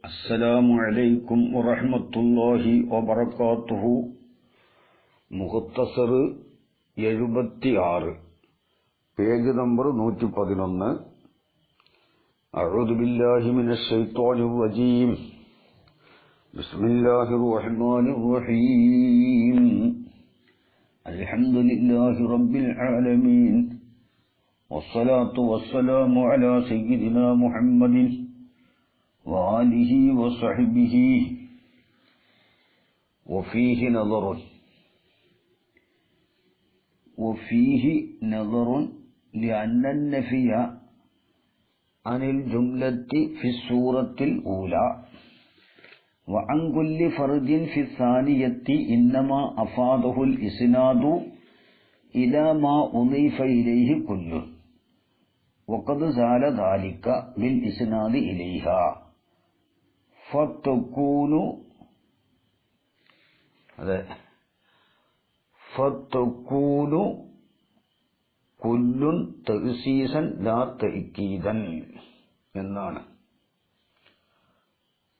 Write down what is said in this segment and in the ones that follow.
السلام عليكم ورحمة الله وبركاته. മുഖത്തസർ 76 page number 111. أعوذ بالله من الشيطان الرجيم. بسم الله الرحمن الرحيم. الحمد لله رب العالمين والصلاة والسلام على سيدنا محمد وآله وصحبه. وفيه نظر لأن النفي عن الجملة في السورة الأولى وعن كل فرد في الثانية إنما أفاده الإسناد إلى ما أضيف إليه كله، وقد زال ذلك بالإسناد إليها، فتكون كل تأسيسا لا تأكيدا എന്നാണ്.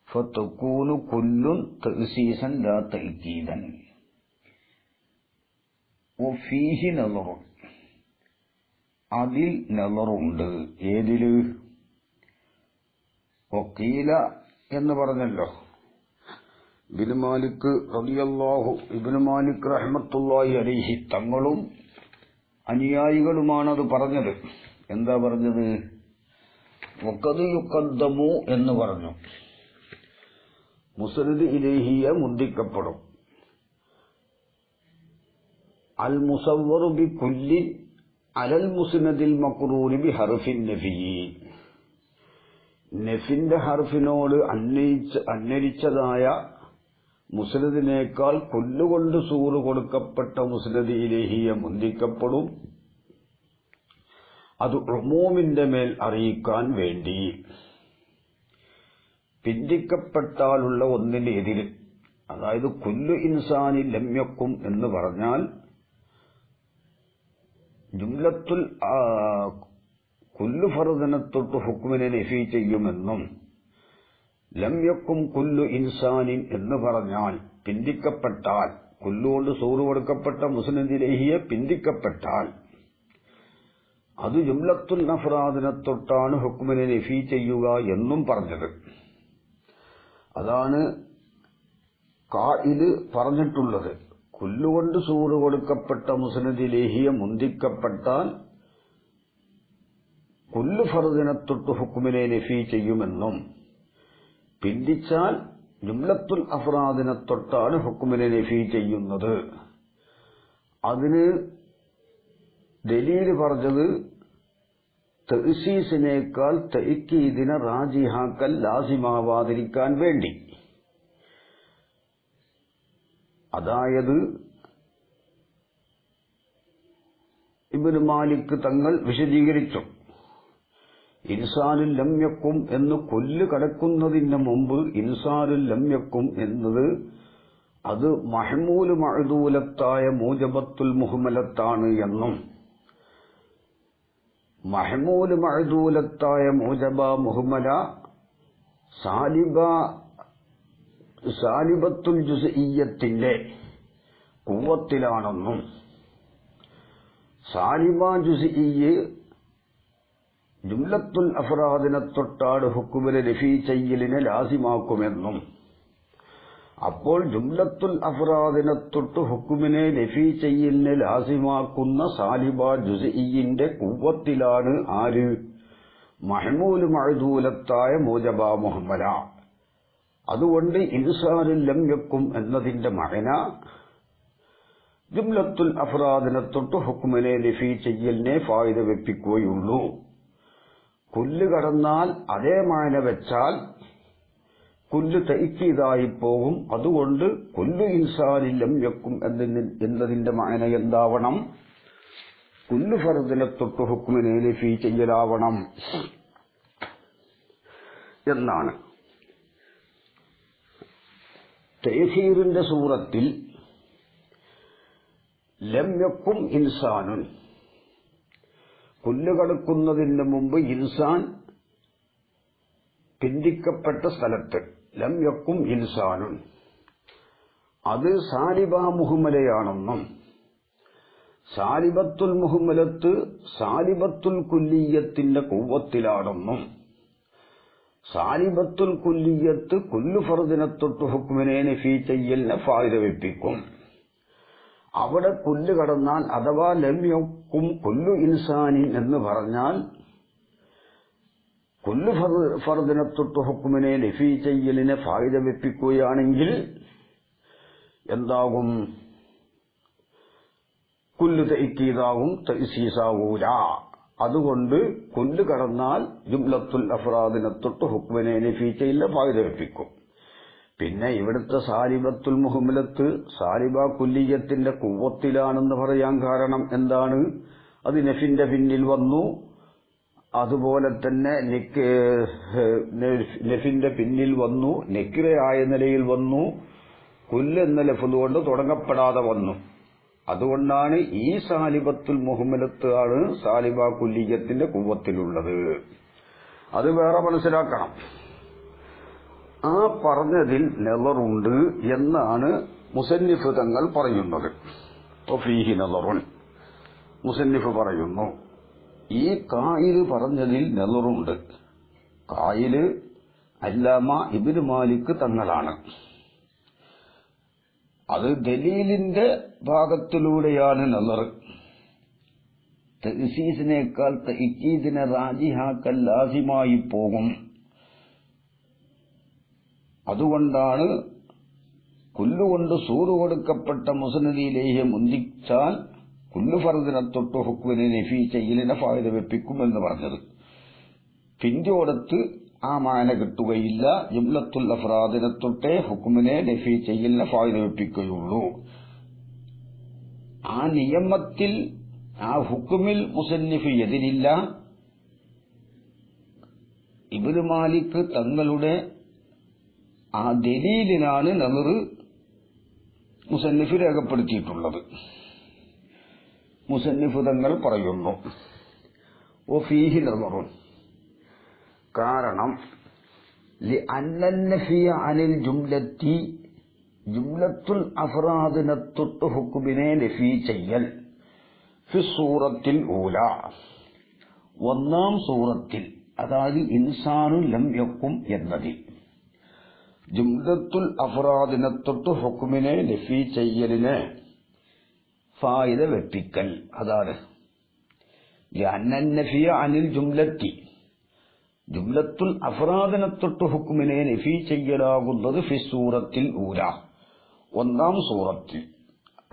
فتكون كل تأسيسا لا تأكيدا. وفيه نظر, അതിൽ നളറുണ്ട്. ഏതില്? വക്കീല എന്ന് പറഞ്ഞല്ലോ. ഇബ്നു മാലിക് റഹ്മത്തുള്ളാഹി അലൈഹി തങ്ങളും അനുയായികളുമാണ് അത് പറഞ്ഞത്. എന്താ പറഞ്ഞത്? വഖദ് യുഖദ്ദമു എന്ന് പറഞ്ഞു. മുസ്നദ് ഇലൈഹിയ മുന്തിക്കപ്പെടും. അൽ മുസവ്വറു ബി കുല്ലി അലൽ മുസ്നദിൽ മഖ്റൂനി ബി ഹർഫിൻ നഫി. നഫിന്റെ ഹർഫിനോട് അന്വരിച്ചതായ മുസ്നദിനേക്കാൾ കൊല്ലുകൊണ്ട് സൂറ് കൊടുക്കപ്പെട്ട മുസ്നദ് ഇലൈഹിയ മുന്തിക്കപ്പെടും. അത് ഉമൂമിന്റെ മേൽ അറിയിക്കാൻ വേണ്ടി. പിന്തിക്കപ്പെട്ടാലുള്ള ഒന്നിന് എതിര്, അതായത് കുല്ലു ഇൻസാനി ലം യക്കും എന്ന് പറഞ്ഞാൽ ജുംലത്തുൽ കുല്ലു ഫർദിനെ തൊട്ട് ഹുക്മിനെ നഫി ചെയ്യുമെന്നും, ലം യക്കും കുല്ലു ഇൻസാനിൻ എന്ന് പറഞ്ഞാൽ പിന്തിക്കപ്പെട്ടാൽ, കുല്ലുകൊണ്ട് സൂറ് കൊടുക്കപ്പെട്ട മുസ്നദ് ഇലൈഹിയെ പിന്തിക്കപ്പെട്ടാൽ അത് ജുംലത്തുൽ അഫ്റാദിനെ തൊട്ടാണ് ഹുക്മിനെ നഫി ചെയ്യുക എന്നും പറഞ്ഞത്. അതാണ് ഖാഇദ് പറഞ്ഞിട്ടുള്ളത്. കുല്ലുകൊണ്ട് സൂറ് കൊടുക്കപ്പെട്ട മുസ്നദ് ഇലൈഹിയെ മുന്തിക്കപ്പെട്ടാൽ കുല്ലു ഫർദിനെ തൊട്ട് ഹുക്മിനെ നഫി ചെയ്യുമെന്നും, പിന്തിച്ചാൽ ജുംലത്തുൽ അഫ്റാദിനെ തൊട്ടാണ് ഹുക്മിനെ നഫി ചെയ്യുന്നത്. അതിന് ദലീൽ പറഞ്ഞത് തഅ്സീസിനേക്കാൾ തഅക്കീദിനെ റാജിഹാക്കൽ ലാസിമാവാതിരിക്കാൻ വേണ്ടി. അതായത് ഇബ്നു മാലിക് തങ്ങൾ വിശദീകരിച്ചു. ഇൻസാനുൽ ലം യക്കും എന്ന് കൊല്ല് കടക്കുന്നതിന് മുമ്പ് ഇൻസാനുൽ ലം യക്കും എന്നത് അത് മഹ്മൂല് മഅദൂലത്തായ മൂജബത്തുൽ മുഹ്മലത്താണ് എന്നും, മഹ്മൂല് മഅദൂലത്തായ മൂജബ മുഹ്മല സാലിബത്തുൽ ജുസ്ഇയ്യത്തിന്റെ ഖുവ്വത്തിലാണെന്നും, സാലിബ ജുസ്ഇയ്യ് ജുംലത്തുൽ അഫ്റാദിനെ തൊട്ടാട് ഹുക്മിനെ നഫി ചെയ്യലിനെ ലാസിമാക്കുമെന്നും, അപ്പോൾ ജുംലത്തുൽ അഫ്റാദിനെ തൊട്ട് ഹുക്മിനെ നഫി ചെയ്യലിനെ ലാസിമാക്കുന്ന സാലിബ ജുസ്ഇയ്യിന്റെ ഖുവ്വത്തിലാണ് ആര്? മഹ്മൂല് മഅദൂലത്തായ മൂജബ മുഹ്മല. അതുകൊണ്ട് ഇൻസാനുൽ ലം യക്കും എന്നതിന്റെ മഅന ജുംലത്തുൽ അഫ്റാദിനെ തൊട്ട് ഹുക്മിനെ നഫി ചെയ്യലിനെ ഫായിദ വെപ്പിക്കുകയുള്ളൂ. കുല്ല് കടന്നാൽ അതേ മഅന വെച്ചാൽ കുല്ല് തഅക്കീദായി പോകും. അതുകൊണ്ട് കുല്ലു ഇൻസാനിൻ ലം യക്കും എന്നതിന്റെ മഅന എന്താവണം? കുല്ലു ഫർദിനെ തൊട്ട് ഹുക്മിനെ നഫി ചെയ്യലാവണം എന്നാണ്. തയ്സീറിന്റെ സൂറത്തിൽ ലം യക്കും ഇൻസാനുൻ, കുല്ല് കടക്കുന്നതിന് മുമ്പ് ഇൻസാൻ പിന്തിക്കപ്പെട്ട സ്ഥലത്ത് ലം യക്കും ഇൻസാനുൻ അത് സാലിബ മുഹ്മലയാണെന്നും സാലിബത്തുൽ മുഹ്മലത്ത് സാലിബത്തുൽ കുല്ലിയത്തിന്റെ കൂവത്തിലാണെന്നും സാലിബത്തുൽ കുല്ലിയത്ത് കുല്ലു ഫർദിനെ തൊട്ട് ഹുക്മിനെ നഫീ ചെയ്യലിനെ ഫായിദ വെപ്പിക്കും. അവിടെ കുല്ല് കടന്നാൽ അഥവാ ലം യക്കും കുല്ലു ഇൻസാനിൻ എന്ന് പറഞ്ഞാൽ കുല്ലു ഫർദിനെ തൊട്ട് ഹുക്മിനെ നഫീ ചെയ്യലിനെ ഫായിദ വെപ്പിക്കുകയാണെങ്കിൽ എന്താകും? കുല്ലു തഅക്കീദാകും തഅസീസാവൂല. അതുകൊണ്ട് കുല്ല് കടന്നാൽ ജുംലത്തുൽ അഫ്റാദിനെ തൊട്ട് ഹുക്മിനെ നഫീ ചെയ്യലിനെ ഫായിദ വെപ്പിക്കും. പിന്നെ ഇവിടുത്തെ സാലിബത്തുൽ മുഹ്മലത്ത് സാലിബ കുല്ലിയത്തിന്റെ കുവ്വത്തിലാണെന്ന് പറയാൻ കാരണം എന്താണ്? അത് നഫിന്റെ പിന്നിൽ വന്നു. അതുപോലെ തന്നെ നഫിന്റെ പിന്നിൽ വന്നു, നെക്കിറയായ നിലയിൽ വന്നു, കുല്ല് എന്ന ലഫ്ദ് കൊണ്ട് തുടങ്ങപ്പെടാതെ വന്നു. അതുകൊണ്ടാണ് ഈ സാലിബത്തുൽ മുഹ്മലത്ത് ആണ് സാലിബ കുല്ലിയത്തിന്റെ കുവ്വത്തിലുള്ളത്. അത് വേറെ മനസ്സിലാക്കണം. ആ പറഞ്ഞതിൽ നളറുണ്ട് എന്നാണ് മുസന്നിഫ് തങ്ങൾ പറയുന്നത്. ഫീഹി നളറുൻ മുസന്നിഫ് പറയുന്നു, ഈ കായില് പറഞ്ഞതിൽ നളറുണ്ട്. കായില് അല്ലാമ ഇബ്നു മാലിക് തങ്ങളാണ്. അത് ദലീലിന്റെ ഭാഗത്തിലൂടെയാണ് നളർ. തഅസീസിനേക്കാൾ തഅക്കീദിനെ റാജിഹാക്കൽ ലാസിമായി പോകും. അതുകൊണ്ടാണ് കുല്ലുകൊണ്ട് സൂറ് കൊടുക്കപ്പെട്ട മുസ്നദിലേഹ്യ മുന്തിച്ചാൽ കുല്ലു ഫർദിനെ തൊട്ട് ഹുക്മിനെ നഫീ ചെയ്യലിനെ ഫായിദ വെപ്പിക്കും എന്ന് പറഞ്ഞത്. പിന്റോടത്ത് ആ മാന കിട്ടുകയില്ല. ജുംലത്തുൽ അഫ്റാദിനെ തൊട്ടേ ഹുക്മിനെ നഫീ ചെയ്യലിനെ ഫായിദ വെപ്പിക്കുകയുള്ളൂ. ആ നിയമത്തിൽ ആ ഹുക്മിൽ മുസന്നിഫ് എതിരില്ല. ഇബ്നു മാലിക് തങ്ങളുടെ ആ ദലീലിനാണ് നളർ മുസന്നിഫ് രേഖപ്പെടുത്തിയിട്ടുള്ളത്. മുസന്നിഫ് തങ്ങൾ പറയുന്നു, വഫീഹി നളറുൻ, കാരണം ലിഅന്നന്നഫിയ അനിൽ ജുംലത്തി ജുംലത്തുൽ അഫ്റാദിനെ തൊട്ട് ഹുക്മിനെ നഫീ ചെയ്യൽ ഫി സൂറത്തിൽ ഊല ഒന്നാം സൂറത്തിൽ, അതായത് ഇൻസാനു ലം യക്കും എന്നതിൽ ജുംലത്തുൽ അഫ്റാദിനെ തൊട്ട് ഹുക്മിനെ നഫീ ചെയ്യലിനെ ഫായിദ വെപ്പിക്കൽ. അതാണ് ലിഅന്നന്നഫിയ അനിൽ ജുംലത്തി ജുംലത്തുൽ അഫ്റാദിനെ തൊട്ട് ഹുക്മിനെ നഫീ ചെയ്യലാകുന്നത് ഫി സൂറത്തിൽ ഊല ഒന്നാം സൂറത്തിൽ,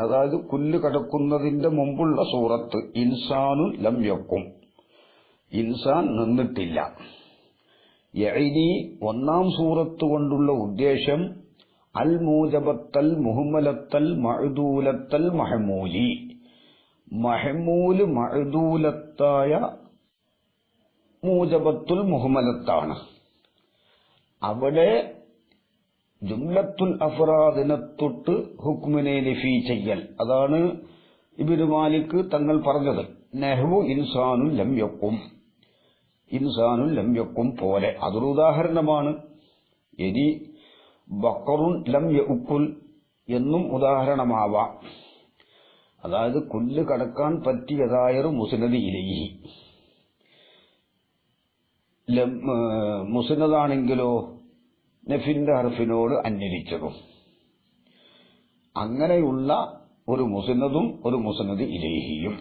അതായത് കുല്ല് കടക്കുന്നതിന്റെ മുമ്പുള്ള സൂറത്ത്. ഇൻസാനു ലം യക്കും, ഇൻസാൻ നിന്നിട്ടില്ല. യഅനി ഒന്നാം സൂറത്ത് കൊണ്ടുള്ള ഉദ്ദേശം അൽ മൂജബത്തൽ മുഹ്മലത്തൽ മഅദൂലത്തൽ മഹ്മൂലി, മഹ്മൂല് മഅദൂലത്തായ മൂജബത്തുൽ മുഹ്മലത്താണ്. അവിടെ ജുംലത്തുൽ അഫ്റാദിനെ തൊട്ട് ഹുക്മിനെ നഫീ ചെയ്യൽ. അതാണ് ഇബ്നു മാലിക് തങ്ങൾ പറഞ്ഞത്. നഹ്വു ഇൻസാനുൻ ലം യക്കും, ഇൻസാനുൻ ലം യക്കും പോലെ അതൊരു ഉദാഹരണമാണ്. ഇനി ബക്കറുൻ ലം യഉക്കുൽ എന്നും ഉദാഹരണമാവാം. അതായത് കുല്ല് കടക്കാൻ പറ്റിയതായൊരു മുസ്നദ് ഇലൈഹി. മുസ്നദാണെങ്കിലോ നഫിന്റെ ഹർഫിനോട് അന്വരിച്ചതും. അങ്ങനെയുള്ള ഒരു മുസ്നദും ഒരു മുസ്നദ് ഇലൈഹിയും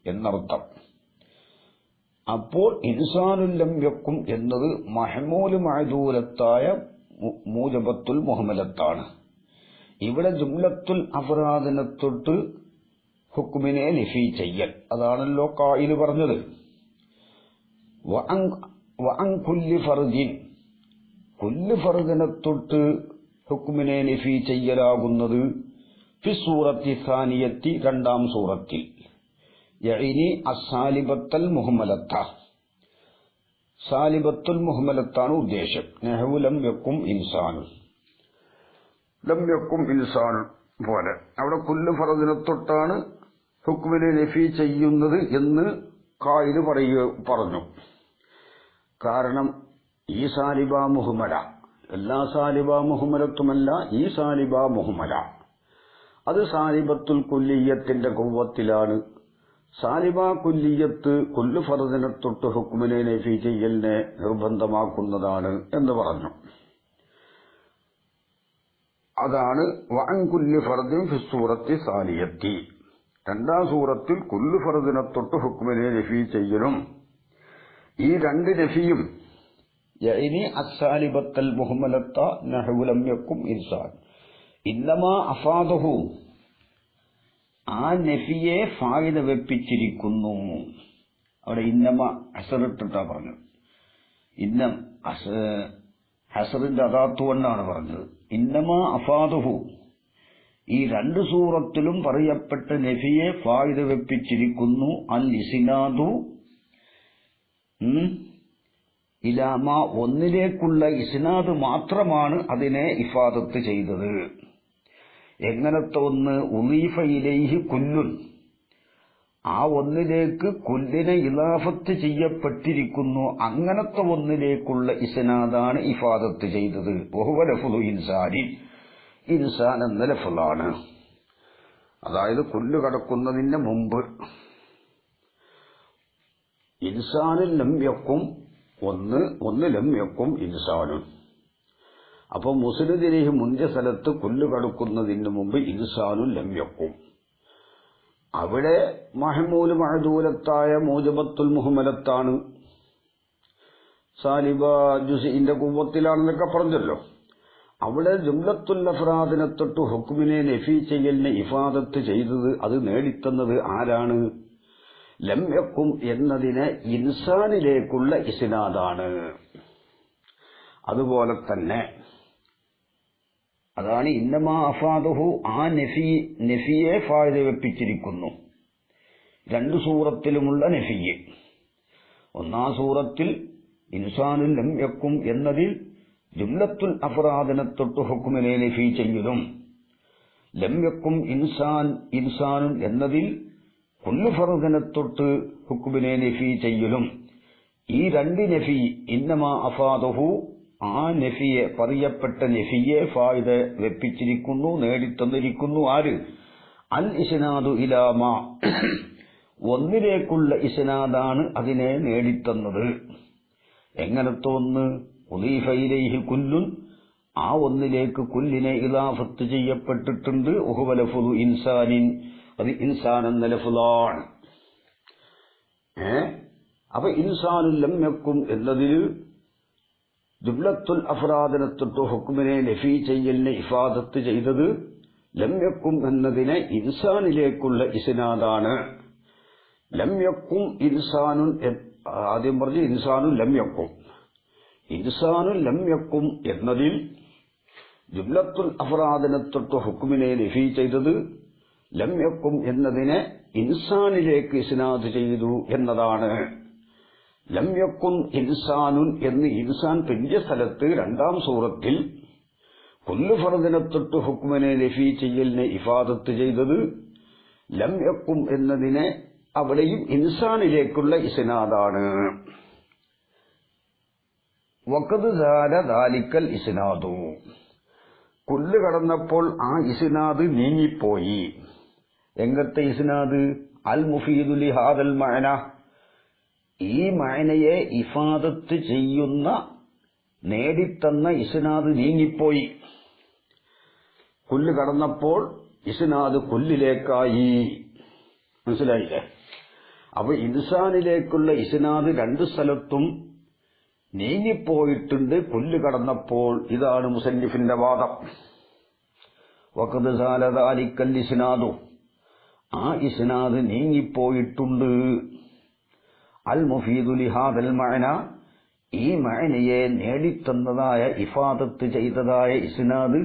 എന്നർത്ഥം. അപ്പോൾ ഇൻസാനുൽ ലം യക്കും എന്നത് മഹ്മൂല് മഅദൂലത്തായ മൂജബത്തുൽ മുഹ്മലത്താണ്. ഇവിടെ ജുംലത്തുൽ അഫ്റാദിനെ തൊട്ട് ഹുക്മിനെ നഫീ ചെയ്യൽ. അതാണല്ലോ ഖായില് പറഞ്ഞത്. വഅൻ കുല്ലി ഫർദിൻ, കുല്ല് ഫർദിനെ തൊട്ട് ഹുക്മിനെ നഫീ ചെയ്യലാകുന്നത് ഫി സൂറത്തി സാനിയത്തി രണ്ടാം സൂറത്തിൽ. യഅനി അസ്സാലിബത്തൽ മുഹ്മലത്ത, സാലിബത്തുൽ മുഹ്മലത്താണ് ഉദ്ദേശം. നഹ്വു ലം യക്കും ഇൻസാൻ, ലം യക്കും ഇൻസാൻ പോലെ അവിടെ കുല്ല് ഫർദിനെ തൊട്ടാണ് ഹുക്മിനെ നഫീ ചെയ്യുന്നത് എന്ന് ഖായില് പറഞ്ഞു. കാരണം ഈ സാലിബ മുഹ്മല, എല്ലാ സാലിബ മുഹ്മലത്തുമല്ല, ഈ സാലിബ മുഹ്മല അത് സാലിബത്തുൽ കുല്ലിയത്തിന്റെ കുവ്വത്തിലാണ്. സാലിബ കുല്ലിയത്ത് കുല്ലു ഫർദിനെ തൊട്ട് ഹുക്മിനെ നഫി ചെയ്യലിനെ നിർബന്ധമാക്കുന്നതാണ് എന്ന് പറഞ്ഞു. അതാണ് വഅൻ കുല്ലി ഫർദിൻ ഫി സൂറത്തി സാലിയത്തി. രണ്ടാം സൂറത്തിൽ കുല്ലു ഫർദിനെ തൊട്ട് ഹുക്മിനെ നഫി ചെയ്യലും ഈ രണ്ട് നഫിയും യഅനി അസ്സാലിബത്തൽ മുഹ്മലത്ത നഹ്വ ലം യകും ഇൻസാൻ ഇന്നമാ അഫാദഹു, ആ നഫിയെ ഫായിദ വെപ്പിച്ചിരിക്കുന്നു. അവിടെ ഇന്നമ ഹസറിട്ടിട്ടാ പറഞ്ഞത്. ഇന്നം ഹസറിന്റെ അദാത്തുകൊണ്ടാണ് പറഞ്ഞത്. ഇന്നമാ അഫാദഹു, ഈ രണ്ട് സൂറത്തിലും പറയപ്പെട്ട നഫിയെ ഫായിദ വെപ്പിച്ചിരിക്കുന്നു. അൽ ഇസ്നാദു ഇലാമ, ഒന്നിലേക്കുള്ള ഇസ്നാദ് മാത്രമാണ് അതിനെ ഇഫാദത്ത് ചെയ്തത്. എങ്ങനത്തെ ഒന്ന്? ഉളീഫ ഇലൈഹി കുല്ലുൻ, ആ ഒന്നിലേക്ക് കുല്ലിനെ ഇലാഫത്ത് ചെയ്യപ്പെട്ടിരിക്കുന്നു. അങ്ങനത്തെ ഒന്നിലേക്കുള്ള ഇസ്നാദാണ് ഇഫാദത്ത് ചെയ്തത്. വഹുവ ലഫ്ളു ഇൻസാനിൻ, ഇൻസാൻ എന്ന ലഫ്ളാണ്. അതായത് കുല്ല് കടക്കുന്നതിന് മുമ്പ് ഇൻസാനിൽ ലം യക്കും, ഒന്ന് ലം യക്കും ഇൻസാനും. അപ്പൊ മുസ്ലിദിലേക്ക് മുന്തിയ സ്ഥലത്ത് കുല്ല് കടക്കുന്നതിന് മുമ്പ് ഇൻസാനും ലം യക്കും. അവിടെ മഹ്മൂല് മഅദൂലത്തായ മൂജബത്തുൽ മുഹ്മലത്താണ്, സാലിബ ജുസ്ഇന്റെ കുവ്വത്തിലാണെന്നൊക്കെ പറഞ്ഞല്ലോ. അവിടെ ജുംലത്തുൽ അഫ്റാദിനെ തൊട്ട് ഹുക്മിനെ നഫി ചെയ്യലിനെ ഇഫാദത്ത് ചെയ്തത്, അത് നേടിത്തന്നത് ആരാണ്? ലം യക്കും എന്നതിന് ഇൻസാനിലേക്കുള്ള ഇസ്നാദാണ്. അതുപോലെ തന്നെ അതാണ് ഇന്നമാ അഫാദഹു, ആ നഫിയെ ഫായിദ വെപ്പിച്ചിരിക്കുന്നു. രണ്ട് സൂറത്തിലുമുള്ള നഫിയെ. ഒന്നാം സൂറത്തിൽ ഇൻസാനുൽ ലം യക്കും എന്നതിൽ ജുംലത്തുൽ അഫ്റാദിനെ തൊട്ട് ഹുക്മിനെ നഫി ചെയ്യലും, ലം യക്കും ഇൻസാനുൻ എന്നതിൽ കുല്ലു ഫർദിനെ തൊട്ട് ഹുക്മിനെ നഫി ചെയ്യലും. ഈ രണ്ട് നഫി ഇന്നമാ അഫാദഹു, ആ നഫിയെ, പറയപ്പെട്ട നഫിയെ ഫായിദ വെപ്പിച്ചിരിക്കുന്നു, നേടിത്തന്നിരിക്കുന്നു. ആര്? അൽ ഇസ്നാദു ഇലാമ, ഒന്നിലേക്കുള്ള ഇസ്നാദാണ് അതിനെ നേടിത്തന്നത്. എങ്ങനത്തെ ഒന്ന്? ഉളീഫ ഇലൈഹി കുല്ലുൻ, ആ ഒന്നിലേക്ക് കുല്ലിനെ ഇലാഫത്ത് ചെയ്യപ്പെട്ടിട്ടുണ്ട്. വഹുവ ലഫ്ളു ഇൻസാനിൻ, അത് ഇൻസാൻ എന്ന ലഫ്ളാണ്. അപ്പൊ ഇൻസാനുൽ ലം യക്കും എന്നതിൽ ജുംലത്തുൽ അഫ്റാദിനെ തൊട്ട് ഹുക്മിനെ നഫി ചെയ്യലിനെ ഇഫാദത്ത് ചെയ്തത് ലം യക്കും എന്നതിനെ ഇൻസാനിലേക്കുള്ള ഇസ്നാദാണ്. ലം യക്കും ഇൻസാനുൻ, ആദ്യം പറഞ്ഞ് ഇൻസാനുൽ ലം യക്കും. ഇൻസാനുൽ ലം യക്കും എന്നതിൽ ജുംലത്തുൽ അഫ്റാദിനെ തൊട്ട് ഹുക്മിനെ നഫി ചെയ്തത് ലം യക്കും എന്നതിനെ ഇൻസാനിലേക്ക് ഇസ്നാദ് ചെയ്തു എന്നതാണ്. ലം യക്കുൻ ഇൻസാനുൻ എന്ന് ഇൻസാൻ പിന്നിയ സ്ഥലത്ത് രണ്ടാം സൂറത്തിൽ കുല്ലു ഫർദിനെ തൊട്ട് ഹുക്മിനെ നഫി ചെയ്യലിനെ ഇഫാദത്ത് ചെയ്തത് ലം യക്കും എന്നതിനെ അവിടെയും ഇൻസാനിലേക്കുള്ള ഇസ്നാദാണ്. വഖദ് സാല ദാലിക്കൽ ഇസ്നാദു, കുല്ല് കടന്നപ്പോൾ ആ ഇസ്നാദ് നീങ്ങിപ്പോയി. എങ്ങനത്തെ ഇസ്നാദ്? അൽ മുഫീദു ലിഹാദൽ മഅന, ഈ മഅനയെ ഇഫാദത്ത് ചെയ്യുന്ന, നേടിത്തന്ന ഇസ്നാദ് നീങ്ങിപ്പോയി. കുല്ല് കടന്നപ്പോൾ ഇസ്നാദ് കുല്ലിലേക്കായി. മനസ്സിലായില്ലേ? അപ്പൊ ഇൻസാനിലേക്കുള്ള ഇസ്നാദ് രണ്ട് സ്ഥലത്തും നീങ്ങിപ്പോയിട്ടുണ്ട് കുല്ല് കടന്നപ്പോൾ. ഇതാണ് മുസന്നിഫിന്റെ വാദം. വഖദ് സാല ദാലിക്കൽ ഇസ്നാദു, ആ ഇസ്നാദ് നീങ്ങിപ്പോയിട്ടുണ്ട്. അൽ മുഫീദു ലിഹാദൽ മഅന, ഈ മഅനയെ നേടിത്തന്നതായ, ഇഫാദത്ത് ചെയ്തതായ ഇസ്നാദ്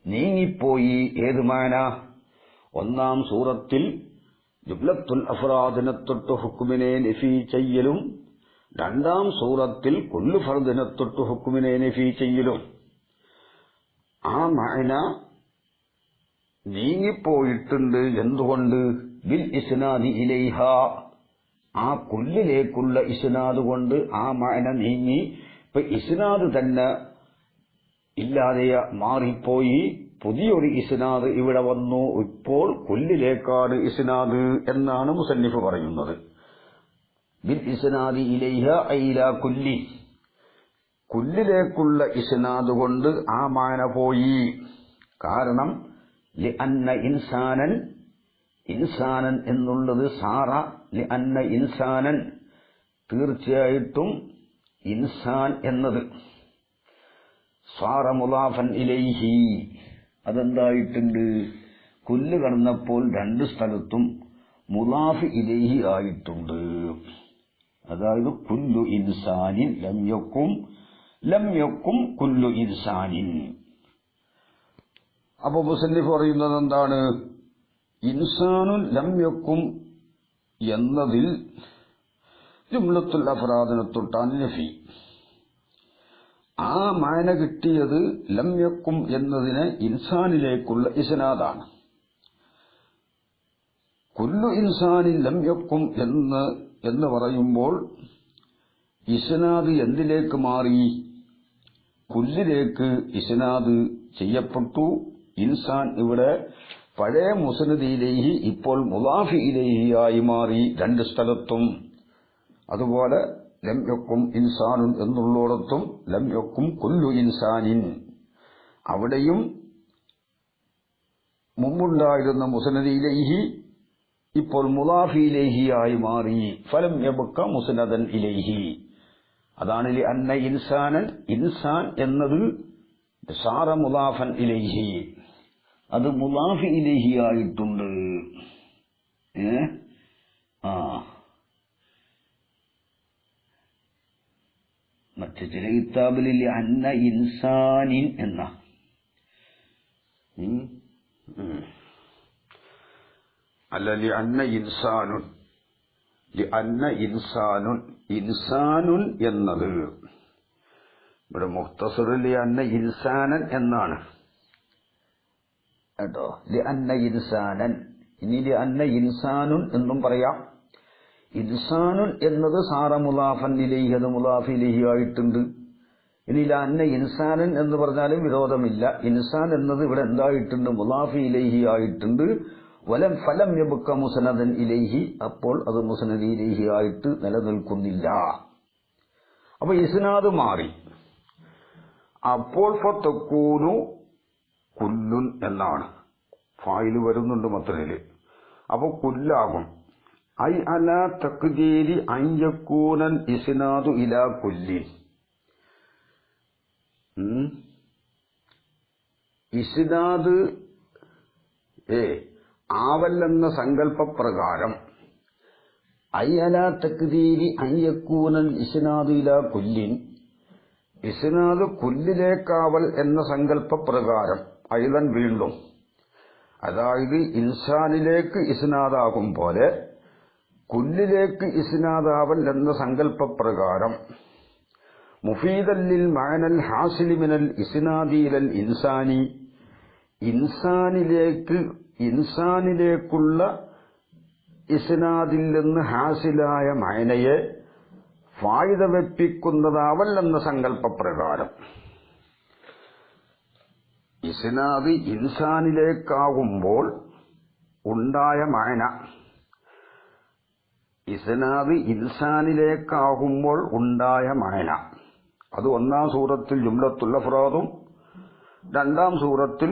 നീങ്ങിപ്പോയി. ഏത് മഅന? ഒന്നാം സൂറത്തിൽ ജുംലത്തുൽ അഫ്റാദിനെ തൊട്ട് ഹുക്മിനെ നഫി ചെയ്യലും രണ്ടാം സൂറത്തിൽ കുല്ലു ഫർദിനെ തൊട്ട് ഹുക്മിനെ നഫി ചെയ്യലും. ആ മഅന നീങ്ങിപ്പോയിട്ടുണ്ട്. എന്തുകൊണ്ട്? ബിൽ ഇസ്നാദി ഇലൈഹ, ആ കുല്ലിലേക്കുള്ള ഇസ്നാദ് കൊണ്ട് ആ മഅന നീങ്ങി. ഇപ്പൊ ഇസ്നാദ് തന്നെ ഇല്ലാതെ മാറിപ്പോയി, പുതിയൊരു ഇസ്നാദ് ഇവിടെ വന്നു. ഇപ്പോൾ കുല്ലിലേക്കാണ് ഇസ്നാദ് എന്നാണ് മുസന്നിഫ് പറയുന്നത്. ബിൽ ഇസ്നാദി ഇലൈഹ ഐലാ കുല്ലി, കുല്ലിലേക്കുള്ള ഇസ്നാദ് കൊണ്ട് ആ മാന പോയി. കാരണം ലിഅന്ന ഇൻസാനൻ, ഇൻസാനൻ എന്നുള്ളത് സാറ, ലിഅന്ന ഇൻസാനൻ തീർച്ചയായിട്ടും ഇൻസാൻ എന്നത് സാറ മുലാഫൻ ഇലൈഹി, അതെന്തായിട്ടുണ്ട്? കുല്ല് കടന്നപ്പോൾ രണ്ട് സ്ഥലത്തും മുലാഫ് ഇലൈഹി ആയിട്ടുണ്ട്. അതായത് കുല്ലു ഇൻസാനിൻ ലം യക്കും കുല്ലു ഇൻസാനിൻ. അപ്പൊ മുസന്നിഫ് പറയുന്നത് എന്താണ്? ഇൻസാനുൻ ലം യക്കും എന്നതിൽ ജുംലത്തുൽ അഫ്റാദിനെ തൊട്ടാൻ നഫി. ആ മാന കിട്ടിയത് ലം യക്കും എന്നതിന് ഇൻസാനിലേക്കുള്ള ഇസ്നാദാണ്. കുല്ലു ഇൻസാനിൻ ലം യക്കും എന്ന് പറയുമ്പോൾ ഇസ്നാദ് എന്തിലേക്ക് മാറി? കുല്ലിലേക്ക് ഇസ്നാദ് ചെയ്യപ്പെട്ടു. ഇൻസാൻ ഇവിടെ പഴയ മുസ്നദ് ഇലൈഹി ഇപ്പോൾ മുലാഫ് ഇലൈഹിയായി മാറി രണ്ട് സ്ഥലത്തും. അതുപോലെ ലം യക്കും ഇൻസാനുൻ എന്നുള്ളിടത്തും ലം യക്കും കുല്ലു ഇൻസാനിൻ, അവിടെയും മുമ്പുണ്ടായിരുന്ന മുസ്നദ് ഇലൈഹി ഇപ്പോൾ മുലാഫ് ഇലൈഹിയായി മാറി. ഫലം യബ്ക മുസ്നദൻ ഇലൈഹി. അതാണ് ലിഅന്ന ഇൻസാനൻ, ഇൻസാൻ എന്നത് സാറ മുലാഫൻ ഇലൈഹി, അത് മുലാഫ് ഇലൈഹി ആയിട്ടുണ്ട്. മറ്റു ചില കിതാബിൽ ലിഅന്ന ഇൻസാനിൻ എന്ന അല്ല, ലിഅന്ന ഇൻസാനുൻ, ലിഅന്ന ഇൻസാനുൻ, ഇൻസാനുൻ എന്നത് ഇവിടെ മുഖ്തസറിൽ ലിഅന്ന ഇൻസാനൻ എന്നാണ് കേട്ടോ. ലിഅന്ന ഇൻസാനൻ, ഇനി ലിഅന്ന ഇൻസാനുൻ എന്നും പറയാം. ഇൻസാനുൻ എന്നത് സാറ മുലാഫൻ ഇലൈഹി, അത് മുലാഫ് ഇലൈഹി ആയിട്ടുണ്ട്. ഇനി ലിഅന്ന ഇൻസാനൻ എന്ന് പറഞ്ഞാലും വിരോധമില്ല. ഇൻസാൻ എന്നത് ഇവിടെ എന്തായിട്ടുണ്ട്? മുലാഫ് ഇലൈഹി ആയിട്ടുണ്ട്. ഫലം യബ്ക മുസ്നദൻ ഇലൈഹി, അപ്പോൾ അത് മുസ്നദ് ഇലൈഹി ആയിട്ട് നിലനിൽക്കുന്നില്ല. അപ്പൊ ഇസ്നാദ് മാറി. അപ്പോൾ ഫതകൂനു കുല്ലുൻ എന്നാണ് ഫായില് വരുന്നുണ്ട് മത്തനില്. അപ്പൊ കുല്ലാകും. ഐ അലാ തഖ്ദീരി അൻ യകൂനൽ ഇസ്നാദു ഇലാ കുല്ലിൻ. ഇസ്നാദ് ആവല്ലെന്ന സങ്കല്പപ്രകാരം ഐ അലാ തഖ്ദീരി അൻ യകൂനൽ ഇസ്നാദു ഇലാ കുല്ലിൻ, ഇസ്നാദ് കുല്ലിലേക്കാവൽ എന്ന സങ്കല്പപ്രകാരം ഐലൻ വീണ്ടും, അതായത് ഇൻസാനിലേക്ക് ഇസ്നാദാകും പോലെ കുല്ലിലേക്ക് ഇസ്നാദാവൽ എന്ന സങ്കല്പപ്രകാരം മുഫീദല്ലിൽ മഅനൽ ഹാസിലി മിനൽ ഇസ്നാദി ഇലൽ ഇൻസാനി, ഇൻസാനിലേക്കുള്ള ഇസ്നാദിൽ നിന്ന് ഹാസിലായ മഅനയെ ഫായിദ വെപ്പിക്കുന്നതാവൽ എന്ന സങ്കല്പപ്രകാരം ഇസ്നാദ് ഇൻസാനിലേക്കാകുമ്പോൾ ഉണ്ടായ മഅന, ഇസ്നാദ് ഇൻസാനിലേക്കാകുമ്പോൾ ഉണ്ടായ മഅന, അത് ഒന്നാം സൂറത്തിൽ ജുംലത്തുൽ അഫ്റാദും രണ്ടാം സൂറത്തിൽ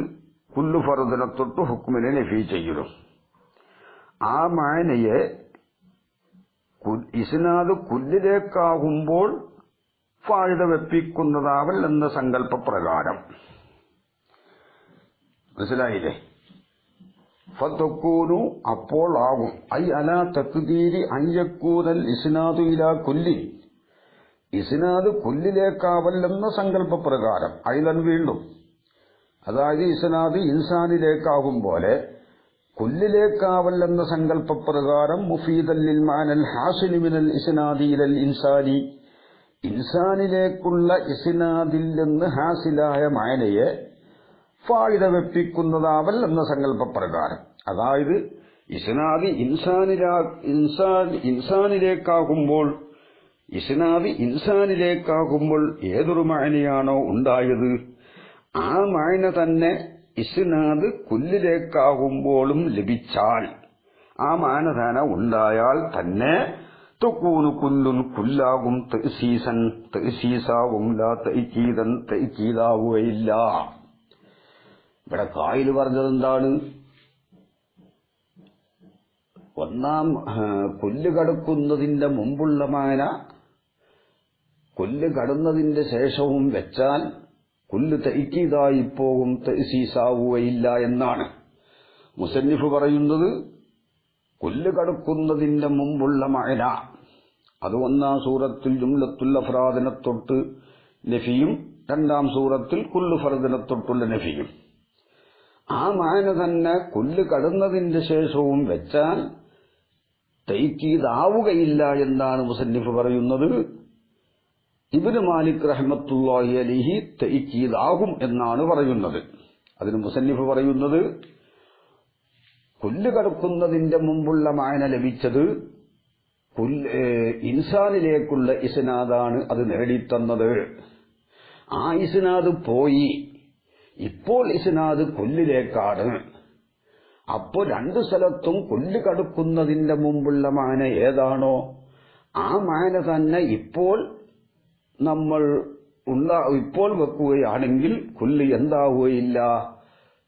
കുല്ലു ഫർദിനെ തൊട്ട് ഹുക്മിനെ നഫി ചെയ്യലും. ആ മഅനയെ ഇസ്നാദ് കുല്ലിലേക്കാകുമ്പോൾ ഫായിദ വെപ്പിക്കുന്നതാവൽ എന്ന സങ്കല്പപ്രകാരം. മനസ്സിലായില്ലേ? ഫതകൂനു അപ്പോൾ ആകും. ഐ അലാ തഖ്ദീരി അൻ യകൂനൽ ഇസ്നാദു ഇലാ കുല്ലി, ഇസ്നാദ് കുല്ലിലേക്കാവൽ എന്ന സങ്കല്പപ്രകാരം ഐലൻ വീണ്ടും, അതായത് ഇസ്നാദ് ഇൻസാനിലേക്കാകും പോലെ കുല്ലിലേക്കാവൽ എന്ന സങ്കല്പപ്രകാരം മുഫീദല്ലിൽ മഅനൽ ഹാസിലി മിനൽ ഇസ്നാദി ഇലൽ ഇൻസാനി, ഇൻസാനിലേക്കുള്ള ഇസ്നാദിൽ നിന്ന് ഹാസിലായ മഅനയെ ഫായിദ വെപ്പിക്കുന്നതാവൽ എന്ന സങ്കല്പപ്രകാരം. അതായത് ഇസ്നാദ് ഇൻസാനിലേക്കാകുമ്പോൾ ഇസ്നാദ് ഇൻസാനിലേക്കാകുമ്പോൾ ഏതൊരു മഅനയാണോ ഉണ്ടായത് ആ മഅന തന്നെ ഇസ്നാദ് കുല്ലിലേക്കാകുമ്പോഴും ലഭിച്ചാൽ, ആ മഅന തന്നെ ഉണ്ടായാൽ തന്നെ തകൂനു കുല്ലുൻ കുല്ലാകും, തഅ്സീസൻ തഅ്സീസാകും, ലാ തഅ്കീദൻ തഅ്കീദാവുകയില്ല. ഇവിടെ ഖായിൽ പറഞ്ഞത് എന്താണ്? ഒന്നാം കൊല്ല് കടക്കുന്നതിന്റെ മുമ്പുള്ള മഅന കൊല്ല് കടന്നതിന്റെ ശേഷവും വെച്ചാൽ കൊല്ല് തഅ്കീദായി പോകും, തഅ്സീസാവുകയില്ല എന്നാണ് മുസന്നിഫ് പറയുന്നത്. കൊല്ല് കടക്കുന്നതിന്റെ മുമ്പുള്ള മഅന അത് ഒന്നാം സൂറത്തിൽ ജുംലത്തുൽ അഫ്റാദിനെ തൊട്ട് നഫിയും രണ്ടാം സൂറത്തിൽ കുല്ലു ഫർദിനെ തൊട്ടുള്ള നഫിയും. ആ മഅന തന്നെ കൊല്ല് കടന്നതിന്റെ ശേഷവും വെച്ചാൽ തഅ്കീദാവുകയില്ല എന്നാണ് മുസന്നിഫ് പറയുന്നത്. ഇബ്നു മാലിക് റഹ്മത്തുള്ളാഹി അലൈഹി തഅ്കീദാകും എന്നാണ് പറയുന്നത്. അതിന് മുസന്നിഫ് പറയുന്നത് കൊല്ല് കടക്കുന്നതിന്റെ മുമ്പുള്ള മഅന ലഭിച്ചത് ഇൻസാനിലേക്കുള്ള ഇസ്നാദാണ് അത് നേടിത്തന്നത്. ആ ഇസ്നാദ് പോയി, ഇപ്പോൾ ഇസ്നാദ് കൊല്ലിലേക്കാണ്. അപ്പോൾ രണ്ടു സ്ഥലത്തും കൊല്ല് കടക്കുന്നതിന്റെ മുമ്പുള്ള മഅന ഏതാണോ ആ മഅന തന്നെ ഇപ്പോൾ നമ്മൾ ഇപ്പോൾ വെക്കുകയാണെങ്കിൽ കൊല്ല് എന്താവുകയില്ല,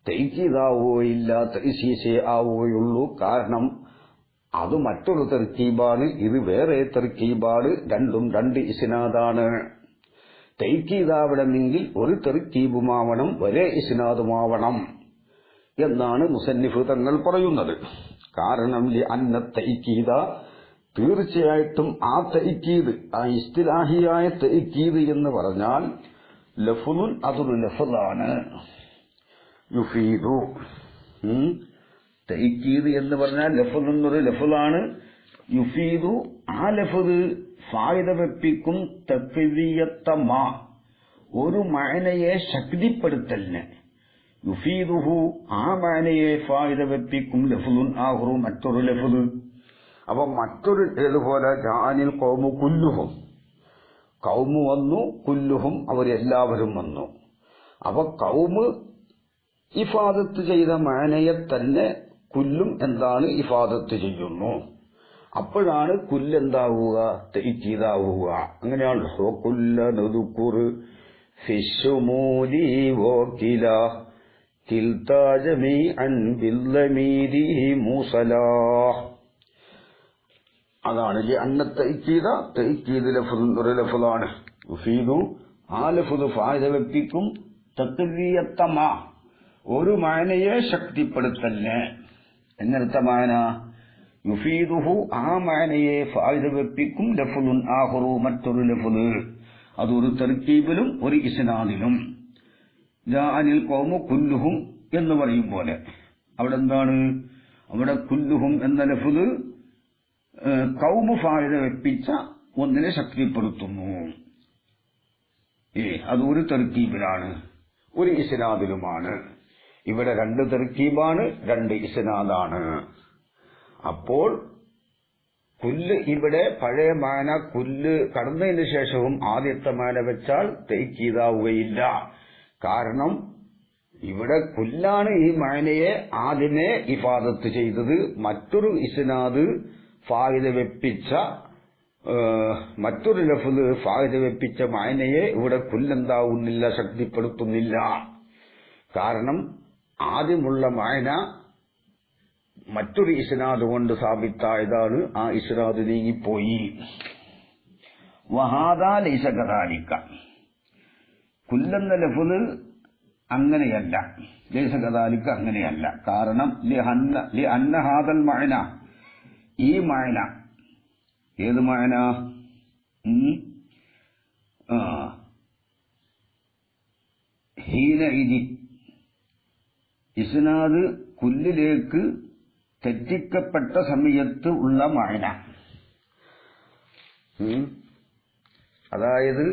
തഅ്കീദാവുകയില്ല, തഅ്സീസേ ആവുകയുള്ളൂ. കാരണം അത് മറ്റൊരു തർക്കീബാണ്, ഇത് വേറെ തർക്കീബാണ്. രണ്ടും രണ്ട് ഇസ്നാദാണ്. തഅ്കീദാവണമെങ്കിൽ ഒരു തർക്കീബുമാവണം, ഒരേ ഇസ്നാദുമാവണം എന്നാണ് മുസന്നിഫ് തങ്ങൾ പറയുന്നത്. കാരണം അന്ന തഅ്കീദ, തീർച്ചയായിട്ടും ആ തഅ്കീദ്, ആ ഇസ്തിലാഹിയായ തഅ്കീദ് എന്ന് പറഞ്ഞാൽ ലഫ്ളുൻ, അതൊരു ലഫ്ളാണ്. യുഫീദു, തഅ്കീദ് എന്ന് പറഞ്ഞാൽ ലഫ്ള് എന്നൊരു ലഫ്ളാണ്. യുഫീദു, ആ ലഫ്ള് ഫായിദ വെപ്പിക്കും. തഖ്വിയത്തമാ, ഒരു മഅനയെ ശക്തിപ്പെടുത്തലിന്. യുഫീദുഹു, ആ മഅനയെ ഫായിദ വെപ്പിക്കും. ലഫ്ളുൻ ആഖറു, മറ്റൊരു ലഫ്ള്. അപ്പൊ മറ്റൊരു ഏതുപോലെ ജാനിൽ ഖൗമു കുല്ലുഹും, ഖൗമു വന്നു, കുല്ലുഹും അവരെല്ലാവരും വന്നു. അപ്പൊ ഖൗമ് ഇഫാദത്ത് ചെയ്ത മഅനയെ തന്നെ കുല്ലും എന്താണ് ഇഫാദത്ത് ചെയ്യുന്നു. അപ്പോഴാണ് കുല്ലെന്താവുക, തഅ്കീദാവുക. അങ്ങനെയാണ് കുല്ലനദുകുർ ഫിശ്ശുമൂലി വകില കിൽതാ ജമീഅൻ ബില്ലമീരി മുസലാ. അതാണ് അന്ന തഅ്കീദ, തഅ്കീദ് ലഫ്ള് ലഫ്ളാണ്. യുഫീദു, ആ ലഫ്ള് ഫായിദ വെപ്പിക്കും. തഖ്വിയത്തമാ, ഒരു മഅനയെ ശക്തിപ്പെടുത്തലിന്. എങ്ങനത്തെ മഅന? യുഫീദുഹു, ആ മഅനയെ ഫായിദ വെപ്പിക്കും. ലഫ്ളുൻ ആഖറു, മറ്റൊരു ലഫ്ള്. അതൊരു തർക്കീബിലും ഒരു ഇസ്നാദിലും. ജാഅനിൽ ഖൗമു കുല്ലുഹും എന്ന് പറയും പോലെ അവിടെ എന്താണ്? അവിടെ കുല്ലുഹും എന്ന ലഫ്ള് ഖൗമു ഫായിദ വെപ്പിച്ച ഒന്നിനെ ശക്തിപ്പെടുത്തുന്നു. അത് ഒരു തർക്കീബിലാണ്, ഒരു ഇസ്നാദിലുമാണ്. ഇവിടെ രണ്ട് തർക്കീബാണ്, രണ്ട് ഇസ്നാദാണ്. അപ്പോൾ കുല്ല് ഇവിടെ പഴയ മാന കുല്ല് കടന്നതിന് ശേഷവും ആദ്യത്തെ മാന വെച്ചാൽ തഅ്കീദാവുകയില്ല. കാരണം ഇവിടെ കുല്ലാണ് ഈ മാനയെ ആദ്യമേ ഇഫാദത്ത് ചെയ്തത്. മറ്റൊരു ഇസ്നാദ് ഫായിദ വെപ്പിച്ച, മറ്റൊരു ലഫ്ള് ഫായിദ വെപ്പിച്ച മാനയെ ഇവിടെ കുല്ലെന്താവുന്നില്ല, ശക്തിപ്പെടുത്തുന്നില്ല. കാരണം ആദ്യമുള്ള മാന മറ്റൊരു ഇസ്നാദ് കൊണ്ട് സാബിത്തായതാണ്. ആ ഇസ്നാദ് നീങ്ങിപ്പോയി. വഹാദാ ലൈസ കദാലിക, കുല്ലെന്ന ലഫ്ള് അങ്ങനെയല്ല. ലൈസ കദാലിക, അങ്ങനെയല്ല. കാരണം ലിഅന്ന ഹാദൽ മഅന, ഈ മഅന, ഏത് മഅന? ഹീനഇദി, ഇസ്നാദ് കുല്ലിലേക്ക് തെറ്റിക്കപ്പെട്ട സമയത്ത് ഉള്ള മഅന. അതായത്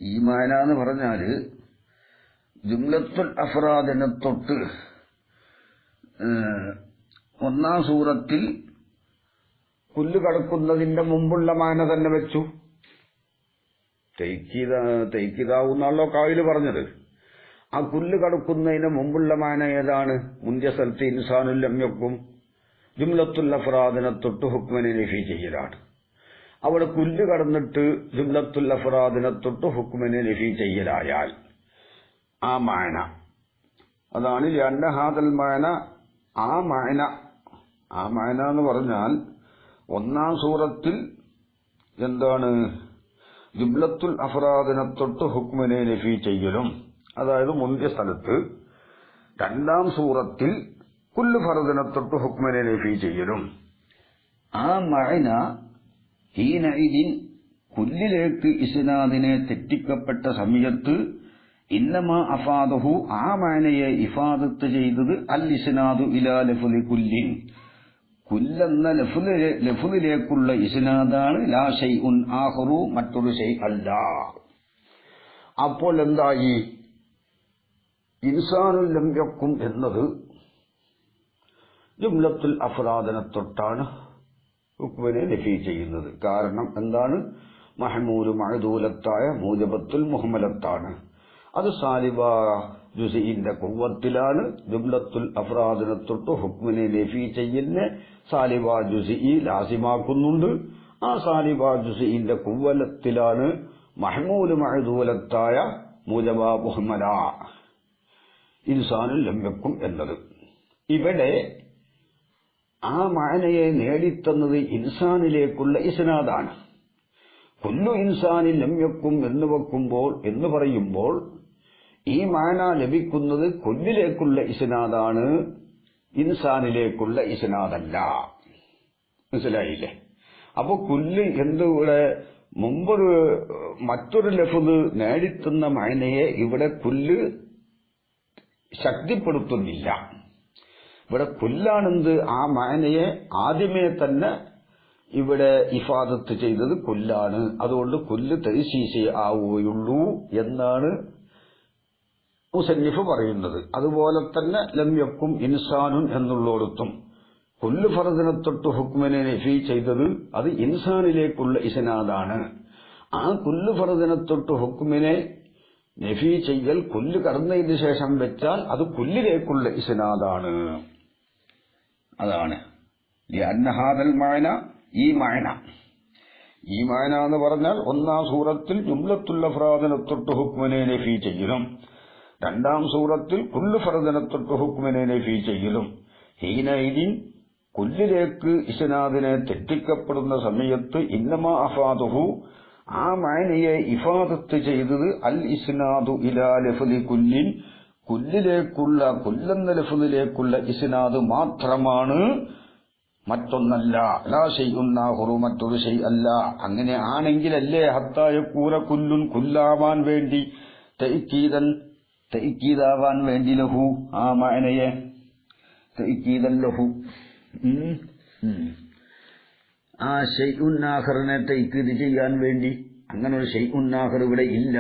ഈ മഅന എന്ന് പറഞ്ഞാല് ജുംലത്തുൽ അഫ്റാദിനെ തൊട്ട് ഒന്നാം സൂറത്തിൽ കുല്ല് കടക്കുന്നതിന്റെ മുമ്പുള്ള മാന തന്നെ വെച്ചു. തൈക്കിതാവുന്നാണല്ലോ കാവില് പറഞ്ഞത്. ആ കുല്ല് കടക്കുന്നതിന് മുമ്പുള്ള മാന ഏതാണ്? മുന്തിയ സ്ഥലത്ത് ഇൻസാനുൽ ലം യകും ജുംലത്തുൽ അഫ്റാദിനെ തൊട്ട് ഹുക്മിനെ നഫി ചെയ്യലാണ്. അവിടെ കുല്ല് കടന്നിട്ട് ജുംലത്തുൽ അഫ്റാദിനെ തൊട്ട് ഹുക്മിനെ നഫി ചെയ്യലായാൽ ആ മാന അതാണ് ലഅന്ന ഹാദൽ മാന. ആ മാന എന്ന് പറഞ്ഞാൽ ഒന്നാം സൂറത്തിൽ എന്താണ്? ജുംലത്തുൽ അഫ്റാദിനെ തൊട്ട് ഹുക്മിനെ നഫി ചെയ്യലും, അതായത് മുന്തിയ സ്ഥലത്ത്. രണ്ടാം സൂറത്തിൽ കുല്ല് ഫർദിനെ തൊട്ട് ഹുക്മിനെ നഫി ചെയ്യലും. ആ മഅന ഹീനഇദിൻ കുല്ലിലേക്ക് ഇസ്നാദിനെ തെറ്റിക്കപ്പെട്ട സമയത്ത് ഇന്നമാ അഫാദഹു ആ മഅനയെ ഇഫാദത്ത് ചെയ്തത് അൽ ഇസ്നാദു ഇലാ ലഫ്ളി കുല്ലിൻ കുല്ലെന്ന ലഫ്ളിലേക്കുള്ള ഇസ്നാദാണ്. ലാ ഷൈഉൻ ആഖറു മറ്റൊരു ഷൈ അല്ല. അപ്പോൾ എന്തായി? ഇൻസാനുൽ ലം യകും എന്നത് ജുംലത്തുൽ അഫ്റാദിനെ തൊട്ടാണ് ഹുക്മിനെ നഫി ചെയ്യുന്നത്. കാരണം എന്താണ്? മഹ്മൂല് മഅദൂലത്തായ മൂജബത്തുൽ മുഹ്മലത്താണ്. അത് സാലിബ ജുസിഇന്റെ ഖുവ്വത്തിലാണ്. ജുംലത്തുൽ അഫ്റാദിനെ തൊട്ട് ഹുക്മിനെ നഫി ചെയ്യുന്ന സാലിബ ജുസിഇ ലാസിമാക്കുന്നുണ്ട്. ആ സാലിബ ജുസിഇന്റെ ഖുവ്വത്തിലാണ് മഹ്മൂല് മഅദൂലത്തായ മൂജബ മുഹ്മല ഇൻസാനുൽ ലം യകും എന്നത്. ഇവിടെ ആ മഅനയെ നേടിത്തന്നത് ഇൻസാനിലേക്കുള്ള ഇസ്നാദാണ്. കുല്ലു ഇൻസാനിൽ ലം യകും എന്ന് പറയുമ്പോൾ ഈ മഅന ലഭിക്കുന്നത് കുല്ലിലേക്കുള്ള ഇസ്നാദാണ്, ഇൻസാനിലേക്കുള്ള ഇസ്നാദല്ല. മനസ്സിലായില്ലേ? അപ്പൊ കുല്ല് എന്തുകൂടെ മുമ്പൊരു മറ്റൊരു ലഫ്ദ് നേടിത്തുന്ന മഅനയെ ഇവിടെ കുല്ല് ശക്തിപ്പെടുത്തുന്നില്ല. ഇവിടെ കുല്ലാണെന്ത്? ആ മഅനയെ ആദ്യമേ തന്നെ ഇവിടെ ഇഫാദത്ത് ചെയ്തത് കുല്ലാണ്. അതുകൊണ്ട് കുല്ല് തൈസീസേ ആവുകയുള്ളൂ എന്നാണ് മുസന്നിഫ് പറയുന്നത്. അതുപോലെ തന്നെ ലം യകും ഇൻസാനുൻ എന്നുള്ളിടത്തും കുല്ല് ഫർദിനെ തൊട്ട് ഹുക്മിനെ നഫി ചെയ്തത് അത് ഇൻസാനിലേക്കുള്ള ഇസ്നാദാണ്. ആ കുല്ല് ഫർദിനെ തൊട്ട് ഹുക്മിനെ നഫി ചെയ്യൽ കുല്ല് കടന്നതിന് ശേഷം വെച്ചാൽ അത് കുല്ലിലേക്കുള്ള ഇസ്നാദാണ്. അതാണ് ലഅന്ന ഹാദൽ മഅന. ഈ മഅന എന്ന് പറഞ്ഞാൽ ഒന്നാം സൂറത്തിൽ ജുംലത്തുൽ അഫ്റാദിനെ തൊട്ട് ഹുക്മിനെ നഫി ചെയ്യലും, രണ്ടാം സൂറത്തിൽ കുല്ല് ഫർദിനെ തൊട്ട് ഹുക്മിനെ നഫി ചെയ്യലും. ഹീനഇദിൻ കുല്ലിലേക്ക് ഇസ്നാദിനെ തെറ്റിക്കപ്പെടുന്ന സമയത്ത് ഇന്നമാ അഫാദഹു ആ മഅനയെ ഇഫാദത്ത് ചെയ്തത് അൽ ഇസ്നാദു ഇലാ ലഫ്ളി കുല്ലിൻ കുല്ലെന്ന ലഫ്ളിലേക്കുള്ള ഇസ്നാദ് മാത്രമാണ്, മറ്റൊന്നല്ല. ലാ ഷൈഉൻ ആഖറു മറ്റൊരു ഷൈ അല്ല. അങ്ങനെ ആണെങ്കിലല്ലേ ഹത്താ യകൂന കുല്ലുൻ കുല്ലാവാൻ വേണ്ടി തഅക്കീദാവാൻ വേണ്ടി ലഹു ആ മഅനയെ തഅക്കീദൻ ലഹു ആ ഷൈഉൻ ആഖറിനെ തഅക്കീദ് ചെയ്യാൻ വേണ്ടി. അങ്ങനെ ഒരു ഷൈഉൻ ആഖർ ഇവിടെ ഇല്ല.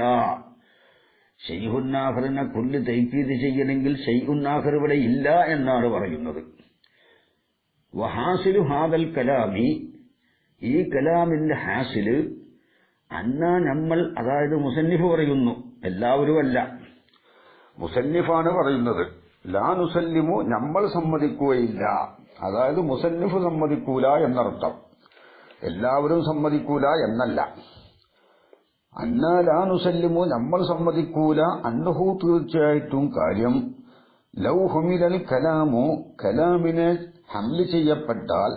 ഷൈഉൻ ആഖറിനെ കുല്ല് തഅക്കീദ് ചെയ്യണമെങ്കിൽ ഷൈഉൻ ആഖർ ഇവിടെ ഇല്ല എന്നാണ് പറയുന്നത്. വഹാസിലു ഹാദൽ കലാമി ഈ കലാമിന്റെ ഹാസില് നമ്മൾ, അതായത് മുസന്നിഫ് പറയുന്നു, എല്ലാവരുമല്ല, മുസന്നിഫാണ് പറയുന്നത്. ലാ നുസല്ലിമു നമ്മൾ സമ്മതിക്കുകയില്ല. അതായത് മുസന്നിഫ് സമ്മതിക്കൂല എന്നർത്ഥം, എല്ലാവരും സമ്മതിക്കൂല എന്നല്ല. ലാ നുസല്ലിമു നമ്മൾ സമ്മതിക്കൂല. അന്നഹു തീർച്ചയായിട്ടും കാര്യം ലൗ ഹുമിലൽ കലാമു കലാമിനെ ഹംല് ചെയ്യപ്പെട്ടാൽ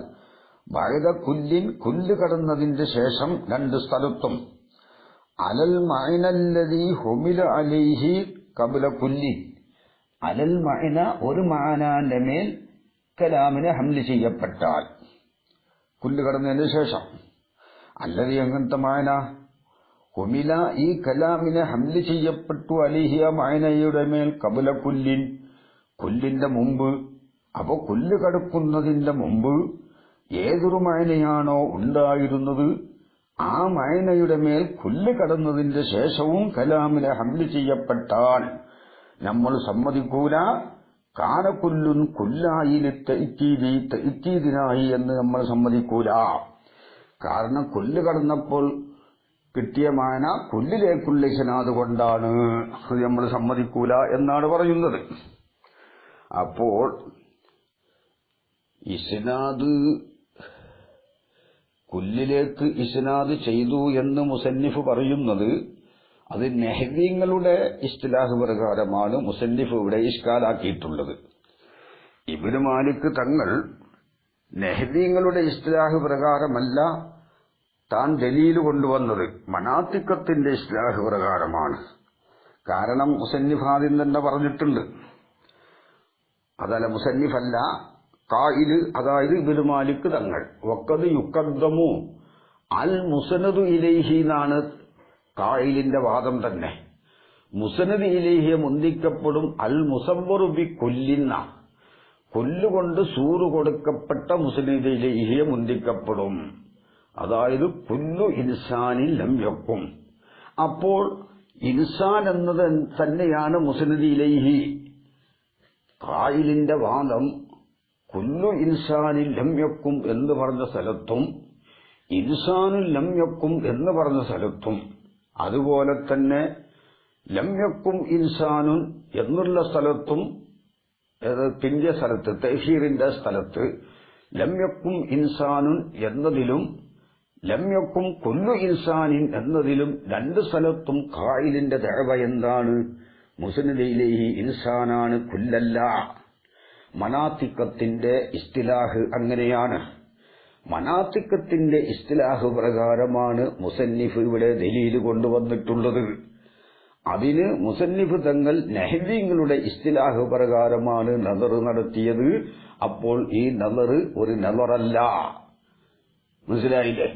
ബഅദ കുല്ലിൻ കുല്ല് കടന്നതിന്റെ ശേഷം രണ്ട് സ്ഥലത്തും അലൽ മഅനല്ലദീ ഹുമില അലൈഹി ഖബ്ല കുല്ലിൻ അലൽ മഅന ഒരു മഅനാന്റെ മേൽ കലാമിനെ ഹംല് ചെയ്യപ്പെട്ടാൽ കുല്ല് കടന്നതിന് ശേഷം അല്ലദീ അങ്ങനത്തെ മഅന ഹുമില ഈ കലാമിനെ ഹംല് ചെയ്യപ്പെട്ടു അലൈഹി മഅനയുടെ മേൽ ഖബ്ല കുല്ലിൻ കുല്ലിന്റെ മുമ്പ്. അപ്പോ കുല്ല് കടക്കുന്നതിന്റെ മുമ്പ് ഏതൊരു മഅനയാണോ ഉണ്ടായിരുന്നത് ആ മഅനയുടെ മേൽ കുല്ല് കടന്നതിന്റെ ശേഷവും കലാമിനെ ഹംല് ചെയ്യപ്പെട്ടാൽ നമ്മൾ സമ്മതിക്കൂല. കാനക്കുല്ലുൻ കുല്ലായി തെക്കീദിനായി എന്ന് നമ്മൾ സമ്മതിക്കൂല. കാരണം കൊല്ല് കടന്നപ്പോൾ കിട്ടിയ മാന കൊല്ലിലേക്കുള്ള ഇസ്നാദ് കൊണ്ടാണ്, അത് നമ്മൾ സമ്മതിക്കൂല എന്നാണ് പറയുന്നത്. അപ്പോൾ ഇസ്നാദ് കൊല്ലിലേക്ക് ഇസ്നാദ് ചെയ്തു എന്ന് മുസന്നിഫ് പറയുന്നത് അത് നെഹ്വീങ്ങളുടെ ഇസ്തിലാഹ് പ്രകാരമാണ് മുസന്നിഫ് ഇവിടെ ഇഷ്കാലാക്കിയിട്ടുള്ളത്. ഇബ്നു മാലിക് തങ്ങൾ നെഹ്വീങ്ങളുടെ ഇസ്തിലാഹ് പ്രകാരമല്ല താൻ ദലീൽ കൊണ്ടുവന്നത്, മനാത്തിക്കത്തിന്റെ ഇസ്തിലാഹ് പ്രകാരമാണ്. കാരണം മുസന്നിഫ് ആദ്യം തന്നെ പറഞ്ഞിട്ടുണ്ട്, അതല്ല മുസന്നിഫല്ല ഖായില്, അതായത് ഇബ്നു മാലിക് തങ്ങൾ വഖദ് യുഖദ്ദമു അൽ മുസ്നദു ഇലൈഹി എന്നാണ് ഖായിലിന്റെ വാദം തന്നെ. മുസ്നദ് ഇലൈഹിയെ മുന്തിക്കപ്പെടും അൽ മുസവ്വറു ബി കുല്ലിന്ന, കൊല്ലുകൊണ്ട് സൂറ് കൊടുക്കപ്പെട്ട മുസ്നദ് ഇലൈഹിയെ മുന്തിക്കപ്പെടും. അതായത് കുല്ലു ഇൻസാനിൽ ലം യക്കും. അപ്പോൾ ഇൻസാൻ എന്നത് തന്നെയാണ് മുസ്നദ് ഇലൈഹി. ഖായിലിന്റെ വാദം കുല്ലു ഇൻസാനിൽ ലം യക്കും എന്ന് പറഞ്ഞ സ്ഥലത്തും ഇൻസാനുൽ ലം യക്കും എന്ന് പറഞ്ഞ സ്ഥലത്തും, അതുപോലെ തന്നെ ലം യക്കും ഇൻസാനുൻ എന്നുള്ള സ്ഥലത്തും, പിന്റെ സ്ഥലത്ത് തഹീറിന്റെ സ്ഥലത്ത് ലം യക്കും ഇൻസാനുൻ എന്നതിലും ലം യക്കും കുല്ലു ഇൻസാനിൻ എന്നതിലും രണ്ട് സ്ഥലത്തും ഖായിലിന്റെ ദഅവ എന്താണ്? മുസ്നദ് ഇലൈഹി ഇൻസാനാണ്, കുല്ലല്ല. മനാത്തിക്കത്തിന്റെ ഇസ്തിലാഹ് അങ്ങനെയാണ്. മനാത്തിക്കത്തിന്റെ ഇസ്തിലാഹ് പ്രകാരമാണ് മുസന്നിഫ് ഇവിടെ ദലീൽ കൊണ്ടുവന്നിട്ടുള്ളത്. അതിന് മുസന്നിഫ് തങ്ങൾ നഹ്വീങ്ങളുടെ ഇസ്തിലാഹ് പ്രകാരമാണ് നദർ നടത്തിയത്. അപ്പോൾ ഈ നദർ ഒരു നദറല്ല. മനസ്സിലായില്ലേ?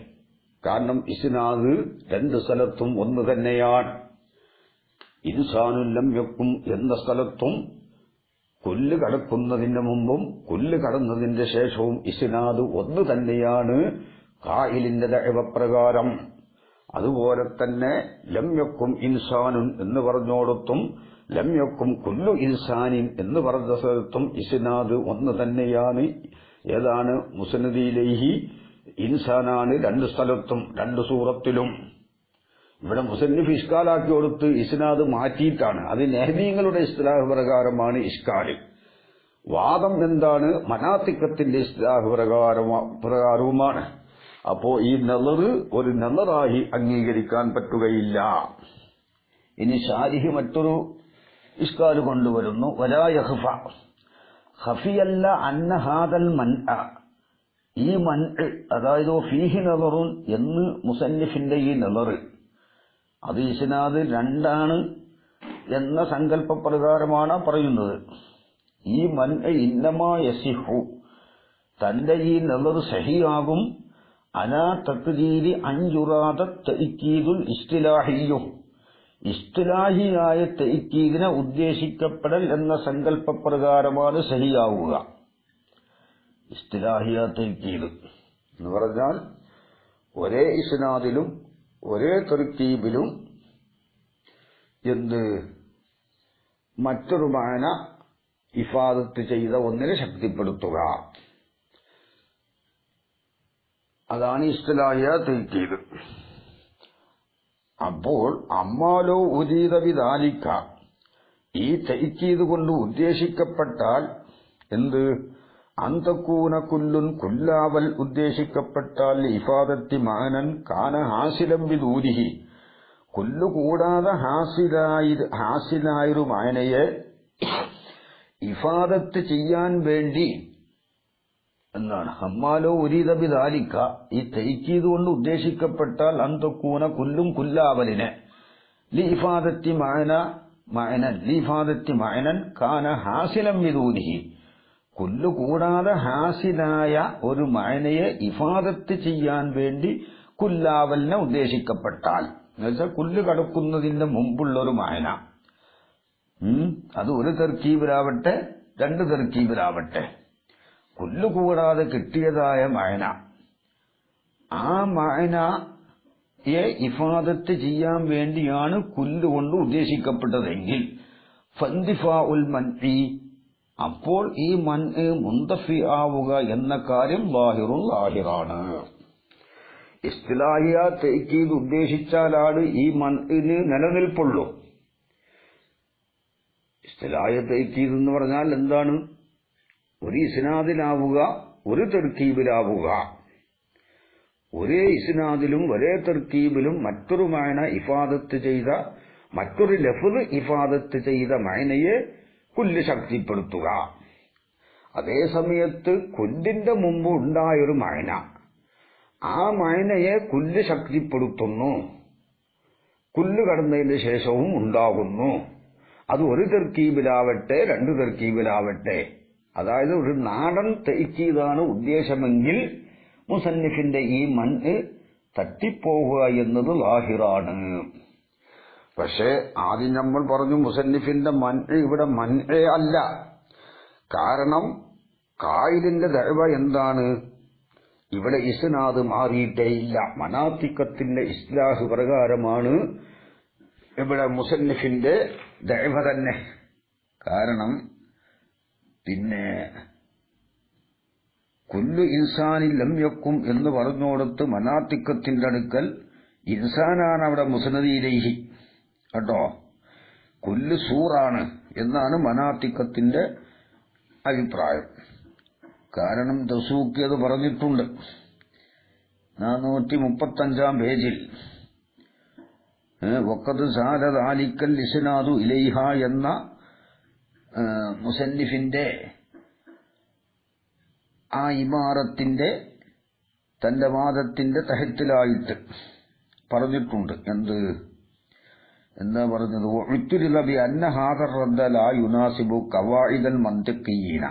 കാരണം ഇസ്നാദ് രണ്ട് സ്ഥലത്തും ഒന്ന് തന്നെയാണ്. ഇൻസാനുൽ ലം യക്കും എന്ന സ്ഥലത്തും കൊല്ല് കടക്കുന്നതിന് മുമ്പും കൊല്ല് കടന്നതിന്റെ ശേഷവും ഇസ്നാദ് ഒന്ന് തന്നെയാണ് ഖായിലിന്റെ ദഅവ പ്രകാരം. അതുപോലെ തന്നെ ലം യക്കും ഇൻസാനുൻ എന്ന് പറഞ്ഞോടത്തും ലം യക്കും കുല്ലു ഇൻസാനിൻ എന്ന് പറഞ്ഞ സ്ഥലത്തും ഇസ്നാദ് ഒന്ന് തന്നെയാണ്. ഏതാണ്? മുസ്നദ് ഇലൈഹി ഇൻസാനാണ് രണ്ട് സ്ഥലത്തും രണ്ട് സൂറത്തിലും. ഇവിടെ മുസന്നിഫ് ഇഷ്കാലാക്കി കൊടുത്ത് ഇസ്നാദ് മാറ്റിയിട്ടാണ്. അത് നഹ്വീങ്ങളുടെ ഇസ്തിലാഹ് പ്രകാരമാണ് ഇഷ്കാല്. വാദം എന്താണ്? മനാത്തിക്കത്തിന്റെ ഇസ്തിലാഹ് പ്രകാരവുമാണ്. അപ്പോ ഈ നദർ ഒരു നദറായി അംഗീകരിക്കാൻ പറ്റുകയില്ല. ഇനി ശാരിഹ് മറ്റൊരു ഇഷ്കാല് കൊണ്ടുവരുന്നു. വലാ യഖ്ഫ ഖഫിയല്ല അന്ന ഹാദൽ മൻഅ, ഈ മൻഅ അതായത് ഫീഹി നദറുൻ എന്ന് മുസന്നിഫിന്റെ ഈ നദർ അത് ഇസ്നാദ് രണ്ടാണ് എന്ന സങ്കല്പപ്രകാരമാണ് പറയുന്നത്. ഈ മൻഅ ഇന്നമാ യസിഹു, തന്റെ ഈ നദർ സഹിയാകും അലാ തഖ്ദീരി അൻജുറാദ തഅക്കീദുൽ ഇസ്തിലാഹിയ്യു, ഇസ്തിലാഹിയായ തഅക്കീദിനെ ഉദ്ദേശിക്കപ്പെടൽ എന്ന സങ്കല്പപ്രകാരമാണ് സഹിയാവുക. ഇസ്തിലാഹിയ തഅക്കീദ് എന്ന് പറഞ്ഞാൽ ഒരേ ഇസ്നാദിലും ഒരേ തർക്കീബിലും എന്ത് മറ്റൊരു മാന ഇഫാദത്ത് ചെയ്ത ഒന്നിനെ ശക്തിപ്പെടുത്തുക, അതാണ് ഇസ്തിലാഹിയ തഅക്കീദ്. അപ്പോൾ അമ്മാലോ ഉരീദ ബിദാലിക, ഈ തഅക്കീദ് കൊണ്ട് ഉദ്ദേശിക്കപ്പെട്ടാൽ എന്ത്? അന്തകൂന കുല്ലുൻ കുല്ലാവൽ ഉദ്ദേശിക്കപ്പെട്ടാൽ ഇഫാദത്തി മാനൻ കാന ഹാസിലം ബിദൂരിഹി, കുല്ലു കൂടാതെ ഹാസിലായൊരു മാനയെ ഇഫാദത്ത് ചെയ്യാൻ വേണ്ടി എന്നാണ്. ഹമ്മാലോ ഉരീദ ബിദാലിക, ഈ തഅക്കീദ് കൊണ്ട് ഉദ്ദേശിക്കപ്പെട്ടാൽ അന്തകൂന കുല്ലും കുല്ലാവലിനെ ലിഇഫാദത്തി മാനൻ കാന ഹാസിലം ബിദൂരിഹി, കുല്ലു കൂടാതെ ഹാസിലായ ഒരു മഅനയെ ഇഫാദത്ത് ചെയ്യാൻ വേണ്ടി കുല്ലാവലിനെ ഉദ്ദേശിക്കപ്പെട്ടാൽ, എന്നുവെച്ചാൽ കുല്ല് കടക്കുന്നതിന്റെ മുമ്പുള്ള ഒരു മഅന, അത് ഒരു തർക്കീബിലാവട്ടെ രണ്ട് തർക്കീബിലാവട്ടെ, കുല്ല് കൂടാതെ കിട്ടിയതായ മഅന, ആ മഅനയെ ഇഫാദത്ത് ചെയ്യാൻ വേണ്ടിയാണ് കുല്ല് കൊണ്ട് ഉദ്ദേശിക്കപ്പെട്ടതെങ്കിൽ ഫന്ദിഫാഉൽ മൻഇ, അപ്പോൾ ഈ മൻ മുന്തഫി ആവുക എന്ന കാര്യം ലാഹിറാണ്. ഇസ്തിലാഹിയ തഅ്കീദ് ഉദ്ദേശിച്ചാലാണ് ഈ മൻഇന് നിലനിൽപ്പുള്ളൂ. ഇസ്തിലാഹിയ തഅ്കീദ് എന്ന് പറഞ്ഞാൽ എന്താണ്? ഒരു ഇസ്നാദിലാവുക, ഒരു തർക്കീബിലാവുക. ഒരേ ഇസ്നാദിലും ഒരേ തർക്കീബിലും മറ്റൊരു മഅന ഇഫാദത്ത് ചെയ്ത, മറ്റൊരു ലഫ്ദ് ഇഫാദത്ത് ചെയ്ത മഅനയെ കുല്ല് ശക്തിപ്പെടുത്തുക. അതേ സമയത്ത് കുല്ലിന്റെ മുമ്പ് ഉണ്ടായൊരു മഅന, ആ മഅനയെ കുല്ല് ശക്തിപ്പെടുത്തുന്നു, കുല്ല് കടന്നതിന് ശേഷവും ഉണ്ടാകുന്നു. അത് ഒരു തർക്കീബിലാവട്ടെ, രണ്ട് തർക്കീബിലാവട്ടെ. അതായത് ഒരു നാടൻ തഅ്കീദാണ് ഉദ്ദേശമെങ്കിൽ മുസന്നിഫിന്റെ ഈ മൻഇ തട്ടിപ്പോവുക എന്നത് ലാഹിറാണ്. പക്ഷേ ആദ്യം നമ്മൾ പറഞ്ഞു മുസന്നിഫിന്റെ മൻഇ ഇവിടെ മൻഇ അല്ല. കാരണം ഖായിലിന്റെ ദഅവ എന്താണ്? ഇവിടെ ഇസ്നാദ് മാറിയിട്ടേയില്ല. മനാത്തിക്കത്തിന്റെ ഇസ്ലാഹ് പ്രകാരമാണ് ഇവിടെ മുസന്നിഫിന്റെ ദഅവ തന്നെ. കാരണം പിന്നെ കുല്ലു ഇൻസാനിൽ ലം യക്കും എന്ന് പറഞ്ഞോടത്ത് മനാത്തിക്കത്തിന്റെ അടുക്കൽ ഇൻസാനാണ് അവിടെ മുസ്നദ് ഇലൈഹി കേട്ടോ. കുല്ല് സൂറാണ് എന്നാണ് മനാത്തിക്കത്തിന്റെ അഭിപ്രായം. കാരണം ദസൂക്കി അത് പറഞ്ഞിട്ടുണ്ട് 435 പേജിൽ. വഖദ് സാല ദാലിക്കൽ ഇസ്നാദു ഇലൈഹ എന്ന മുസന്നിഫിന്റെ ആ ഇമാറത്തിന്റെ തന്റെ വാദത്തിന്റെ തഹത്തിലായിട്ട് പറഞ്ഞിട്ടുണ്ട്. എന്താ പറഞ്ഞത്? ഉത്തുരിലബി അന്ന ഹാദർ റദ്ദ ലാ യുനാസിബു ഖവാഇദൽ മന്തിഖിയീന.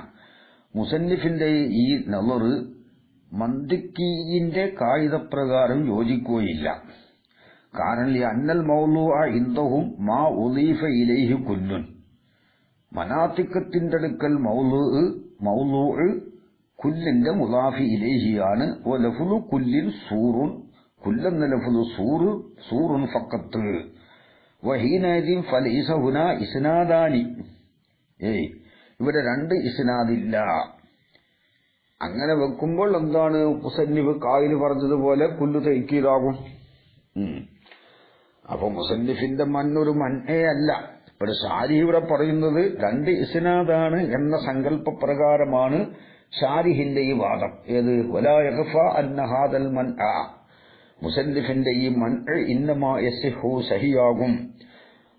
മുസന്നിഫിന്റെ ഈ നളർ മന്തിഖിയിന്റെ കായിദപ്രകാരം യോജിക്കുകയില്ല. കാരണം അന്നൽ മൗലൂഅ ഇൻദഹും മാ ഉളീഫ ഇലൈഹി കുല്ലുൻ. മനാത്തിക്കത്തിന്റെ അടുക്കൽ മൗലൂഅ് കുല്ലിന്റെ മുളാഫി ഇലൈഹിയാണ്. ലഫ്ളു കുല്ലിൻ സൂറുൻ, കുല്ലെന്ന ലഫ്ളു സൂറുൻ ഫഖത്ത്. വഹീനദിൻ ഫലൈസ ഹുനാ ഇസ്നാദാനി. ഇവിടെ രണ്ട് ഇസ്നാദില്ല. അങ്ങനെ വെക്കുമ്പോൾ എന്താണ്? മുസന്നിഫ് ഖായിൽ പറഞ്ഞതുപോലെ കുല്ലു തഅ്കീദാകും. അപ്പൊ മുസന്നിഫിന്റെ മന്നൊരു മൻഎ അല്ല. ഇവിടെ ശാരിഹ് ഇവിടെ പറയുന്നത് രണ്ട് ഇസ്നാദാണ് എന്ന സങ്കല്പപ്രകാരമാണ് ഷാരിഹിന്റെ ഈ വാദം. ഏത്? വലാ യഖഫ അന്ന ഹാദൽ മൻഅ, മുസന്നിഫിന്റെ ഈ മൻഅ ഇന്നമാ യസിഹു സഹിയാകും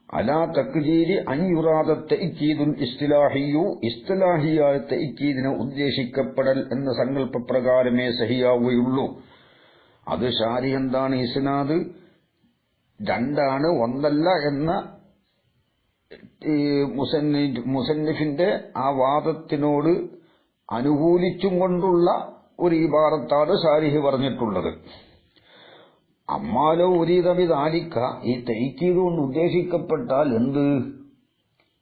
അലാ തഖ്ദീരി അൻ യുറാദ തഅ്കീദുൽ ഇസ്തിലാഹിയു, ഇസ്തിലാഹിയായ തഅ്കീദിനെ ഉദ്ദേശിക്കപ്പെടൽ എന്ന സങ്കല്പപ്രകാരമേ സഹിയാവുകയുള്ളൂ. അത് ഷാരിഹ് എന്താണ്? ഇസ്നാദ് രണ്ടാണ്, ഒന്നല്ല എന്ന മുസന്നിഫിന്റെ ആ വാദത്തിനോട് അനുകൂലിച്ചും കൊണ്ടുള്ള ഒരു ഇബാറത്താണ് ഷാരിഹ് പറഞ്ഞിട്ടുള്ളത്. അമ്മാലോ ഉരീദബി ദാലിക, ഈ തഅ്കീദ് കൊണ്ട് ഉദ്ദേശിക്കപ്പെട്ടാൽ എന്ത്?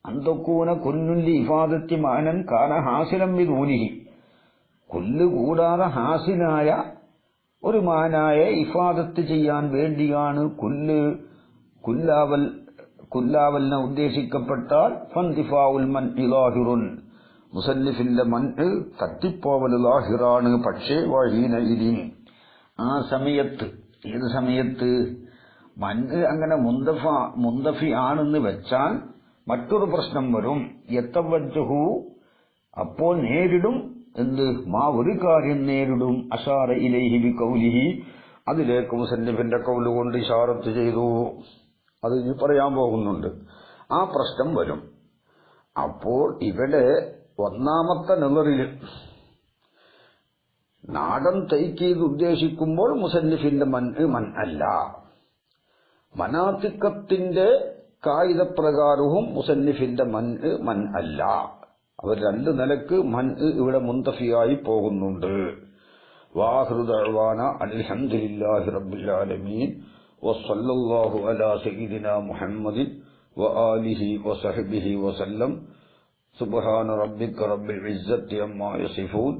അന്തക്കൂന കുല്ലുല്ലി ഇഫാദത്തി മാനൻ കാന ഹാസിലം ബിദൂനിഹി, കുല്ല് കൂടാതെ ഹാസിലായ ഒരു മാനായ ഇഫാദത്ത് ചെയ്യാൻ വേണ്ടിയാണ് കുല്ലാവലിനെ ഉദ്ദേശിക്കപ്പെട്ടാൽ ഫന്തിഫാഉൽ മൻഇ ലാഹിറുൻ, മുസന്നിഫിന്റെ മൻഇ തട്ടിപ്പോവൽ ലാഹിറാണ്. പക്ഷേ വഹീനഇദിൻ, ആ സമയത്ത്, ഏത് സമയത്ത്? മൻഇ അങ്ങനെ മുന്തഫി ആണെന്ന് വെച്ചാൽ മറ്റൊരു പ്രശ്നം വരും. യതവജ്ജഹു, അപ്പോൾ നേരിടും എന്ത്? മാ, ഒരു കാര്യം നേരിടും. അഷാറ ഇലൈഹി ബിഖൗലിഹി, അതിലേക്ക് മുസന്നിഫിന്റെ കൗല് കൊണ്ട് ഇശാറത്ത് ചെയ്തു. അത് ഇനി പറയാൻ പോകുന്നുണ്ട്. ആ പ്രശ്നം വരും. അപ്പോൾ ഇവിടെ ഒന്നാമത്തെ നളറിൽ നാടൻ തഅ്കീദ് ഉദ്ദേശിക്കുമ്പോൾ മുസന്നിഫിന്റെ മൻ അല്ല. മനാത്തിക്കത്തിന്റെ കായിദപ്രകാരവും മുസന്നിഫിന്റെ മൻ അല്ല. അവർ രണ്ട് നിലക്ക് മൻ ഇവിടെ മുന്തഫിയായി പോകുന്നുണ്ട്. വാഹിറു ദഅ്വാന അൽഹംദുലില്ലാഹി റബ്ബിൽ ആലമീൻ വസല്ലല്ലാഹു അലാ സയ്യിദിനാ മുഹമ്മദിൻ വആലിഹി വസഹ്ബിഹി വസല്ലം. സുബ്ഹാന റബ്ബിക റബ്ബിൽ ഇസ്സത്തി അമ്മാ യസിഫൂൻ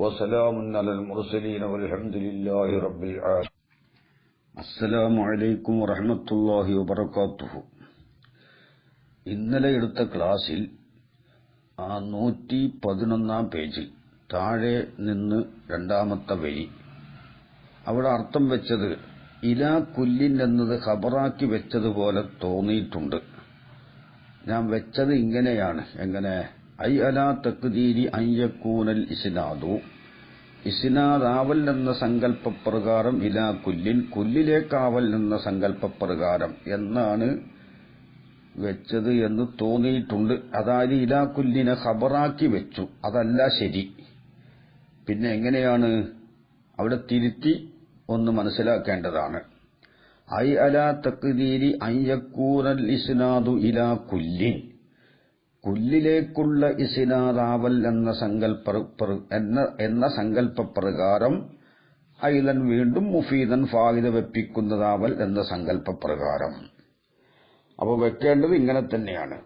വസലാമുൻ അലൽ മുർസലീൻ വൽഹംദുലില്ലാഹി റബ്ബിൽ ആലമീൻ. അസ്സലാമു അലൈക്കും വറഹ്മത്തുള്ളാഹി വബറകാതുഹു. ഇന്നലെ എടുത്ത ക്ലാസ്സിൽ 111 പേജിൽ താഴെ നിന്ന് രണ്ടാമത്തെ വരി, അവിടെ അർത്ഥം വെച്ചത് ഇലാ കുല്ലിൻ എന്നത് ഖബറാക്കി വെച്ചതുപോലെ തോന്നിയിട്ടുണ്ട്. ഞാൻ വെച്ചത് ഇങ്ങനെയാണ്. എങ്ങനെ? ഐ അലാ തഖ്ദീരി അൻ യകൂനൽ ഇസ്നാദു, ഇസ്നാദാവൽ എന്ന സങ്കല്പപ്രകാരം ഇലാ കുല്ലിൻ, കുല്ലിലേക്കാവൽ എന്ന സങ്കല്പപ്രകാരം എന്നാണ് വെച്ചത് എന്ന് തോന്നിയിട്ടുണ്ട്. അതായത് ഇലാ കുല്ലിനെ ഖബറാക്കി വെച്ചു. അതല്ല ശരി. പിന്നെ എങ്ങനെയാണ്? അവിടെ തിരുത്തി ഒന്ന് മനസ്സിലാക്കേണ്ടതാണ്. ഐ അലാ തഖ്ദീരി അൻ യകൂനൽ ഇസ്നാദു ഇലാ കുല്ലിൻ, കുല്ലിലേക്കുള്ള ഇസ്നാദാവൽ എന്ന സങ്കല്പപ്രകാരം, ഐലൻ വീണ്ടും മുഫീദൻ ഫായിദ വെപ്പിക്കുന്നതാവൽ എന്ന സങ്കല്പപ്രകാരം. അപ്പോൾ വെക്കേണ്ടത് ഇങ്ങനെ തന്നെയാണ്.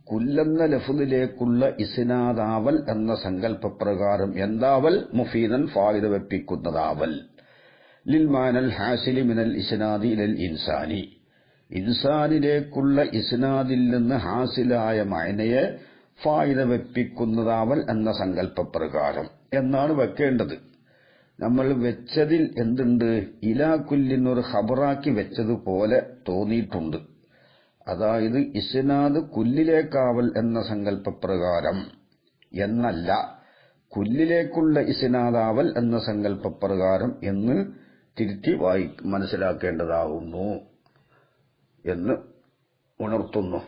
കുല്ലെന്ന ലഫ്ദിലേക്കുള്ള ഇസ്നാദാവൽ എന്ന സങ്കല്പപ്രകാരം എന്താവൽ? മുഫീദൻ ഫായിദ വെപ്പിക്കുന്നതാവൽ. ലിൽ മാനൽ ഹാസിലി മിനൽ ഇസ്നാദി ഇലൽ ഇൻസാനി, ഇൻസാനിലേക്കുള്ള ഇസ്നാദിൽ നിന്ന് ഹാസിലായ മഅനയെ ഫായിദ വെപ്പിക്കുന്നതാവൽ എന്ന സങ്കല്പപ്രകാരം എന്നാണ് വെക്കേണ്ടത്. നമ്മൾ വെച്ചതിൽ എന്തുണ്ട്? ഇലാ കുല്ലിൻ ഒരു ഖബറാക്കി വെച്ചതുപോലെ തോന്നിയിട്ടുണ്ട്. അതായത് ഇസ്നാദ് കുല്ലിലേക്കാവൽ എന്ന സങ്കല്പപ്രകാരം എന്നല്ല, കുല്ലിലേക്കുള്ള ഇസ്നാദാവൽ എന്ന സങ്കല്പപ്രകാരം എന്ന് തിരുത്തി മനസ്സിലാക്കേണ്ടതാവുന്നു എന്ന് ഉണർത്തുന്നു.